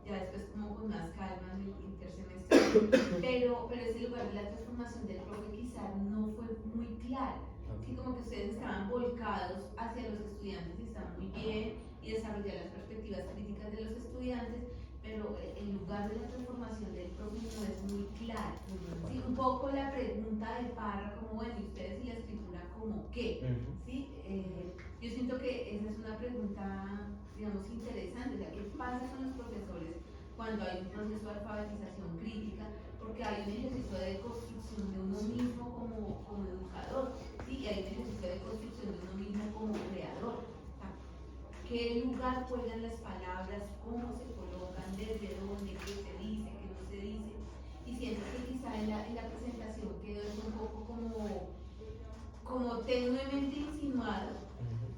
ya después como con más calma en el intersemestre, pero ese lugar de la transformación del profe quizá no fue muy claro, ¿sí? Como que ustedes estaban volcados hacia los estudiantes y están muy bien y desarrollar las perspectivas críticas de los estudiantes, pero el lugar de la transformación del profe no es muy claro. ¿Sí? Un poco la pregunta de Parra, como bueno, ¿y ustedes y la escritura como qué? ¿Sí? Yo siento que esa es una pregunta, digamos, interesante, o sea, ¿qué pasa con los profesores cuando hay un proceso de alfabetización crítica? Porque hay un ejercicio de construcción de uno mismo como educador, ¿sí? Y hay un ejercicio de construcción de uno mismo como creador. ¿Qué lugar juegan las palabras? ¿Cómo se colocan? ¿Desde dónde? ¿Qué se dice? ¿Qué no se dice? Y siento que quizá en la presentación quedó un poco como tenuemente insinuado,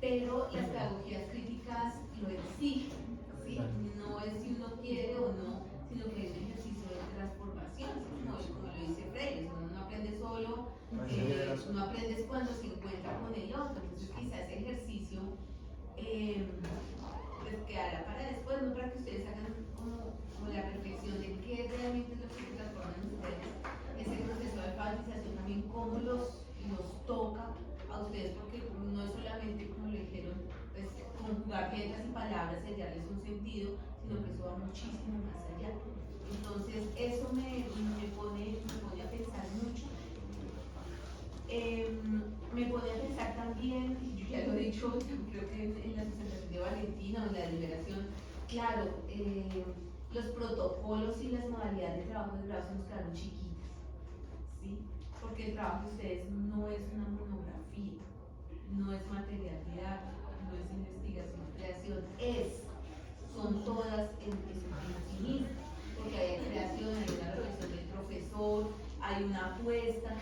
pero las pedagogías críticas lo exigen, ¿sí? No es si uno quiere o no, sino que es un ejercicio de transformación, ¿sí? como lo dice Freire, uno no aprende solo, no aprendes cuando se encuentra con el otro, entonces quizá ese ejercicio pues quedará para después, no para que ustedes hagan como la reflexión de qué realmente es lo que se transforma en ustedes, ese proceso de alfabetización también cómo los toca a ustedes, porque no es solamente, como lo dijeron, pues conjugar letras y palabras y darles un sentido, sino que eso va muchísimo más allá. Entonces eso me pone a pensar mucho. Me pone a pensar también, y yo ya lo he dicho, creo que en la presentación de Valentina o en la deliberación, claro, los protocolos y las modalidades de trabajo de grado se nos quedaron chiquitas, ¿sí? Porque el trabajo de ustedes no es una monografía, no es material didáctico, no es investigación, creación, son todas en sí mismas, porque hay creación, hay una reflexión del profesor, hay una apuesta,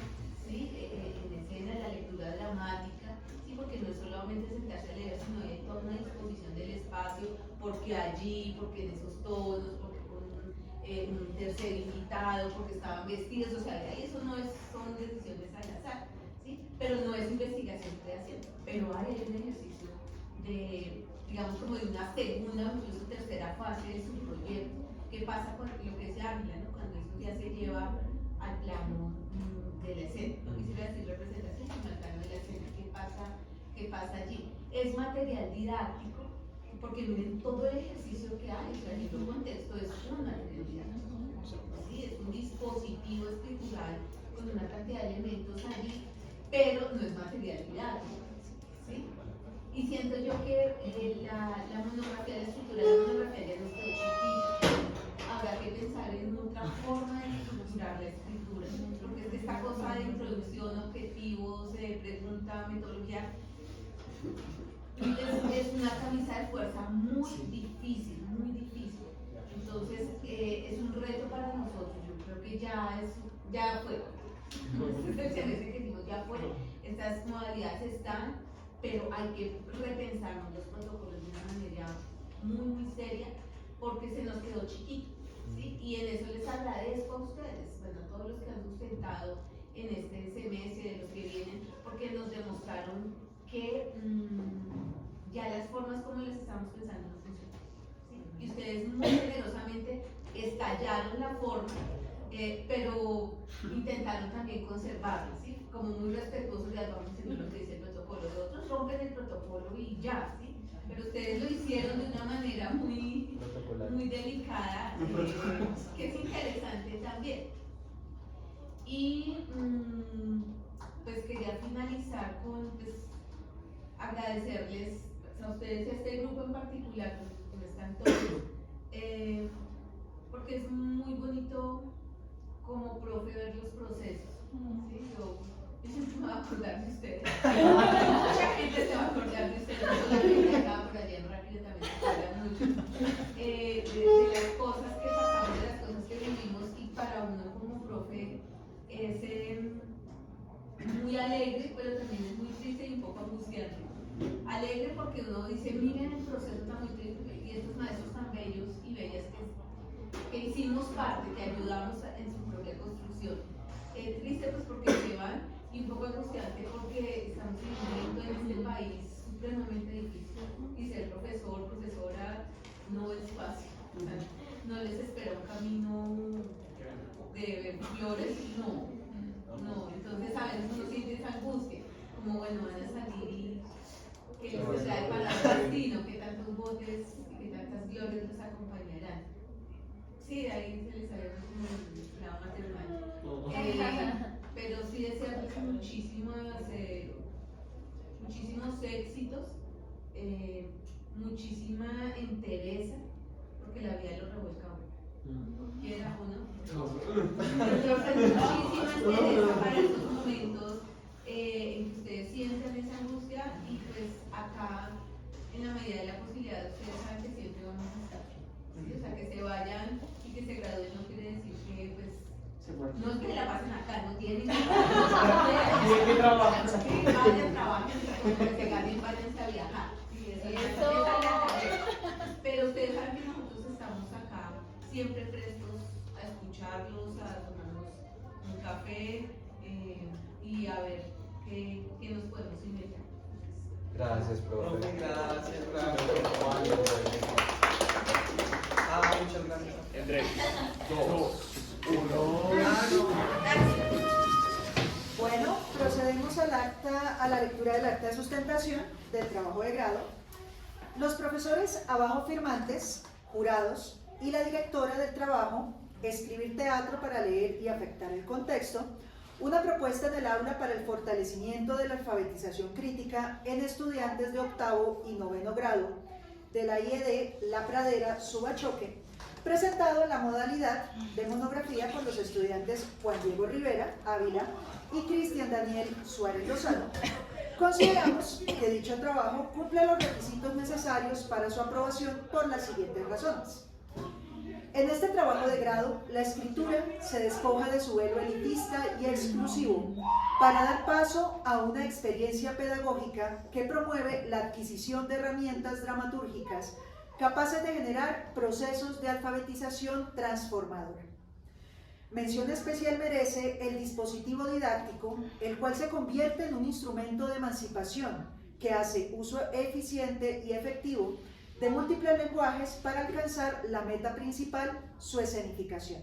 ¿sí? En escena, la lectura dramática, ¿sí? Porque no es solamente sentarse a leer, sino hay toda una disposición del espacio, porque allí, porque en esos tonos, porque con un tercer invitado, porque estaban vestidos, o sea, ahí eso no es, son decisiones al azar, ¿sí? Pero no es investigación, creación, pero hay un ejercicio de, digamos, como de una segunda o incluso tercera fase de su proyecto. ¿Qué pasa con lo que se habla, ¿no? Cuando eso ya se lleva al plano de la escena? No quisiera decir representación, sino al plano de la escena. ¿Qué pasa allí? Es material didáctico, porque miren todo el ejercicio que hay, o sea, el libro contexto es un material didáctico, ¿sí? Es un dispositivo escritural con una cantidad de elementos allí, pero no es material didáctico, ¿sí? Y siento yo que la monografía de la escritura, la monografía ya nos quedó chiquita. Habrá que pensar en otra forma de estructurar la escritura, porque es esta cosa de introducción, objetivos, pregunta, metodología, Es una camisa de fuerza muy difícil, muy difícil. Entonces, es un reto para nosotros. Yo creo que ya fue. Ya fue. Estas modalidades están, pero hay que repensarnos los protocolos de una manera muy, muy seria, porque se nos quedó chiquito, ¿sí? Y en eso les agradezco a ustedes, bueno, a todos los que han sustentado en este semestre, de los que vienen, porque nos demostraron que ya las formas como las estamos pensando no funcionan, ¿sí? Y ustedes muy generosamente estallaron la forma, pero intentaron también conservarla, ¿sí? Como muy respetuosos de vamos a seguir lo que dice el protocolo. Los otros rompen el protocolo y ya, ¿sí? Pero ustedes lo hicieron de una manera muy delicada, que es interesante también. Y pues quería finalizar con agradecerles a ustedes, a este grupo en particular, donde están todos, porque es muy bonito como profe ver los procesos. ¿Sí? Yo siempre me voy a acordar de ustedes. Mucha gente se va a acordar de ustedes, no solamente acá, por allá en Rápido también se acuerdan mucho de las cosas que pasamos, de las cosas que vivimos, y para uno como profe es muy alegre, pero también es muy triste y un poco angustiante. Alegre porque uno dice, miren el proceso tan muy triste y estos maestros tan bellos y bellas que hicimos parte, que ayudamos en su propia construcción. Triste pues porque se van, y un poco angustiante porque estamos viviendo en este país supremamente difícil, y ser profesor, profesora no es fácil, o sea, no les espera un camino de ver flores, no, entonces a veces uno siente esa angustia, como bueno, van a salir y que les trae para el destino, que tantos botes y que tantas glorias les acompañarán. Sí, de ahí se les salió como el lado maternal. Pero sí desearles muchísimos éxitos, muchísima entereza, porque la vida lo revuelca a uno, quiera o no. Entonces, muchísima entereza para estos momentos en que ustedes sientan esa angustia, y pues acá, en la medida de la posibilidad, ustedes saben que siempre vamos a estar. ¿Sí? O sea, que se vayan y que se gradúen no quiere decir que pues no es que la pasen acá, no tienen que trabajar. Que vayan, trabajen, que se ganen, váyanse a viajar. Pero ustedes saben que nosotros estamos acá siempre prestos a escucharlos, a tomarnos un café y a ver qué nos podemos inventar. Gracias, profe. Gracias, muchas gracias. En 3, 2, 1. Bueno, procedemos a la lectura del acta de sustentación del trabajo de grado. Los profesores abajo firmantes, jurados, y la directora del trabajo, escribir teatro para leer y afectar el contexto, una propuesta en el aula para el fortalecimiento de la alfabetización crítica en estudiantes de 8º y 9º grado de la IED La Pradera Subachoque, presentado en la modalidad de monografía por los estudiantes Juan Diego Rivera Ávila y Cristian Daniel Suárez Lozano. Consideramos que dicho trabajo cumple los requisitos necesarios para su aprobación por las siguientes razones. En este trabajo de grado, la escritura se despoja de su velo elitista y exclusivo para dar paso a una experiencia pedagógica que promueve la adquisición de herramientas dramatúrgicas capaces de generar procesos de alfabetización transformadora. Mención especial merece el dispositivo didáctico, el cual se convierte en un instrumento de emancipación que hace uso eficiente y efectivo de múltiples lenguajes para alcanzar la meta principal, su escenificación.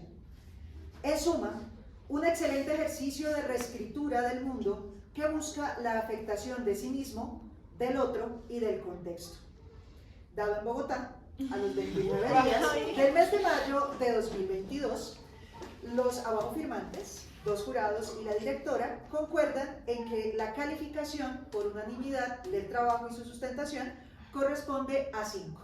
En suma, un excelente ejercicio de reescritura del mundo que busca la afectación de sí mismo, del otro y del contexto. Dado en Bogotá, a los 29 días del mes de mayo de 2022, los abajo firmantes, 2 jurados y la directora concuerdan en que la calificación por unanimidad del trabajo y su sustentación corresponde a 5.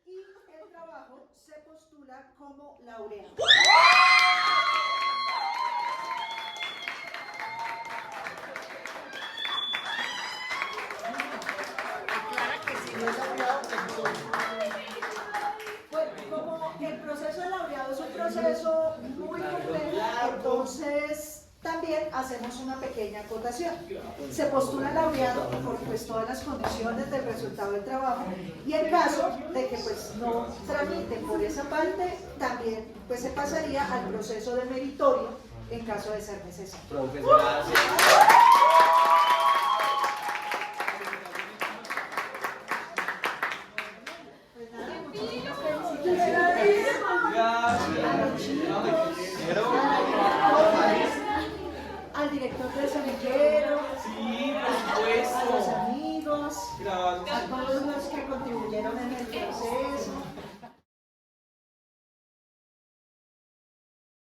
Y el trabajo se postula como laureado. Bueno, como el proceso de laureado es un proceso muy complejo, entonces también hacemos una pequeña acotación. Se postula laureado por pues, todas las condiciones del resultado del trabajo y en caso de que pues, no tramite por esa parte, también pues, se pasaría al proceso de meritorio en caso de ser necesario. Profesora,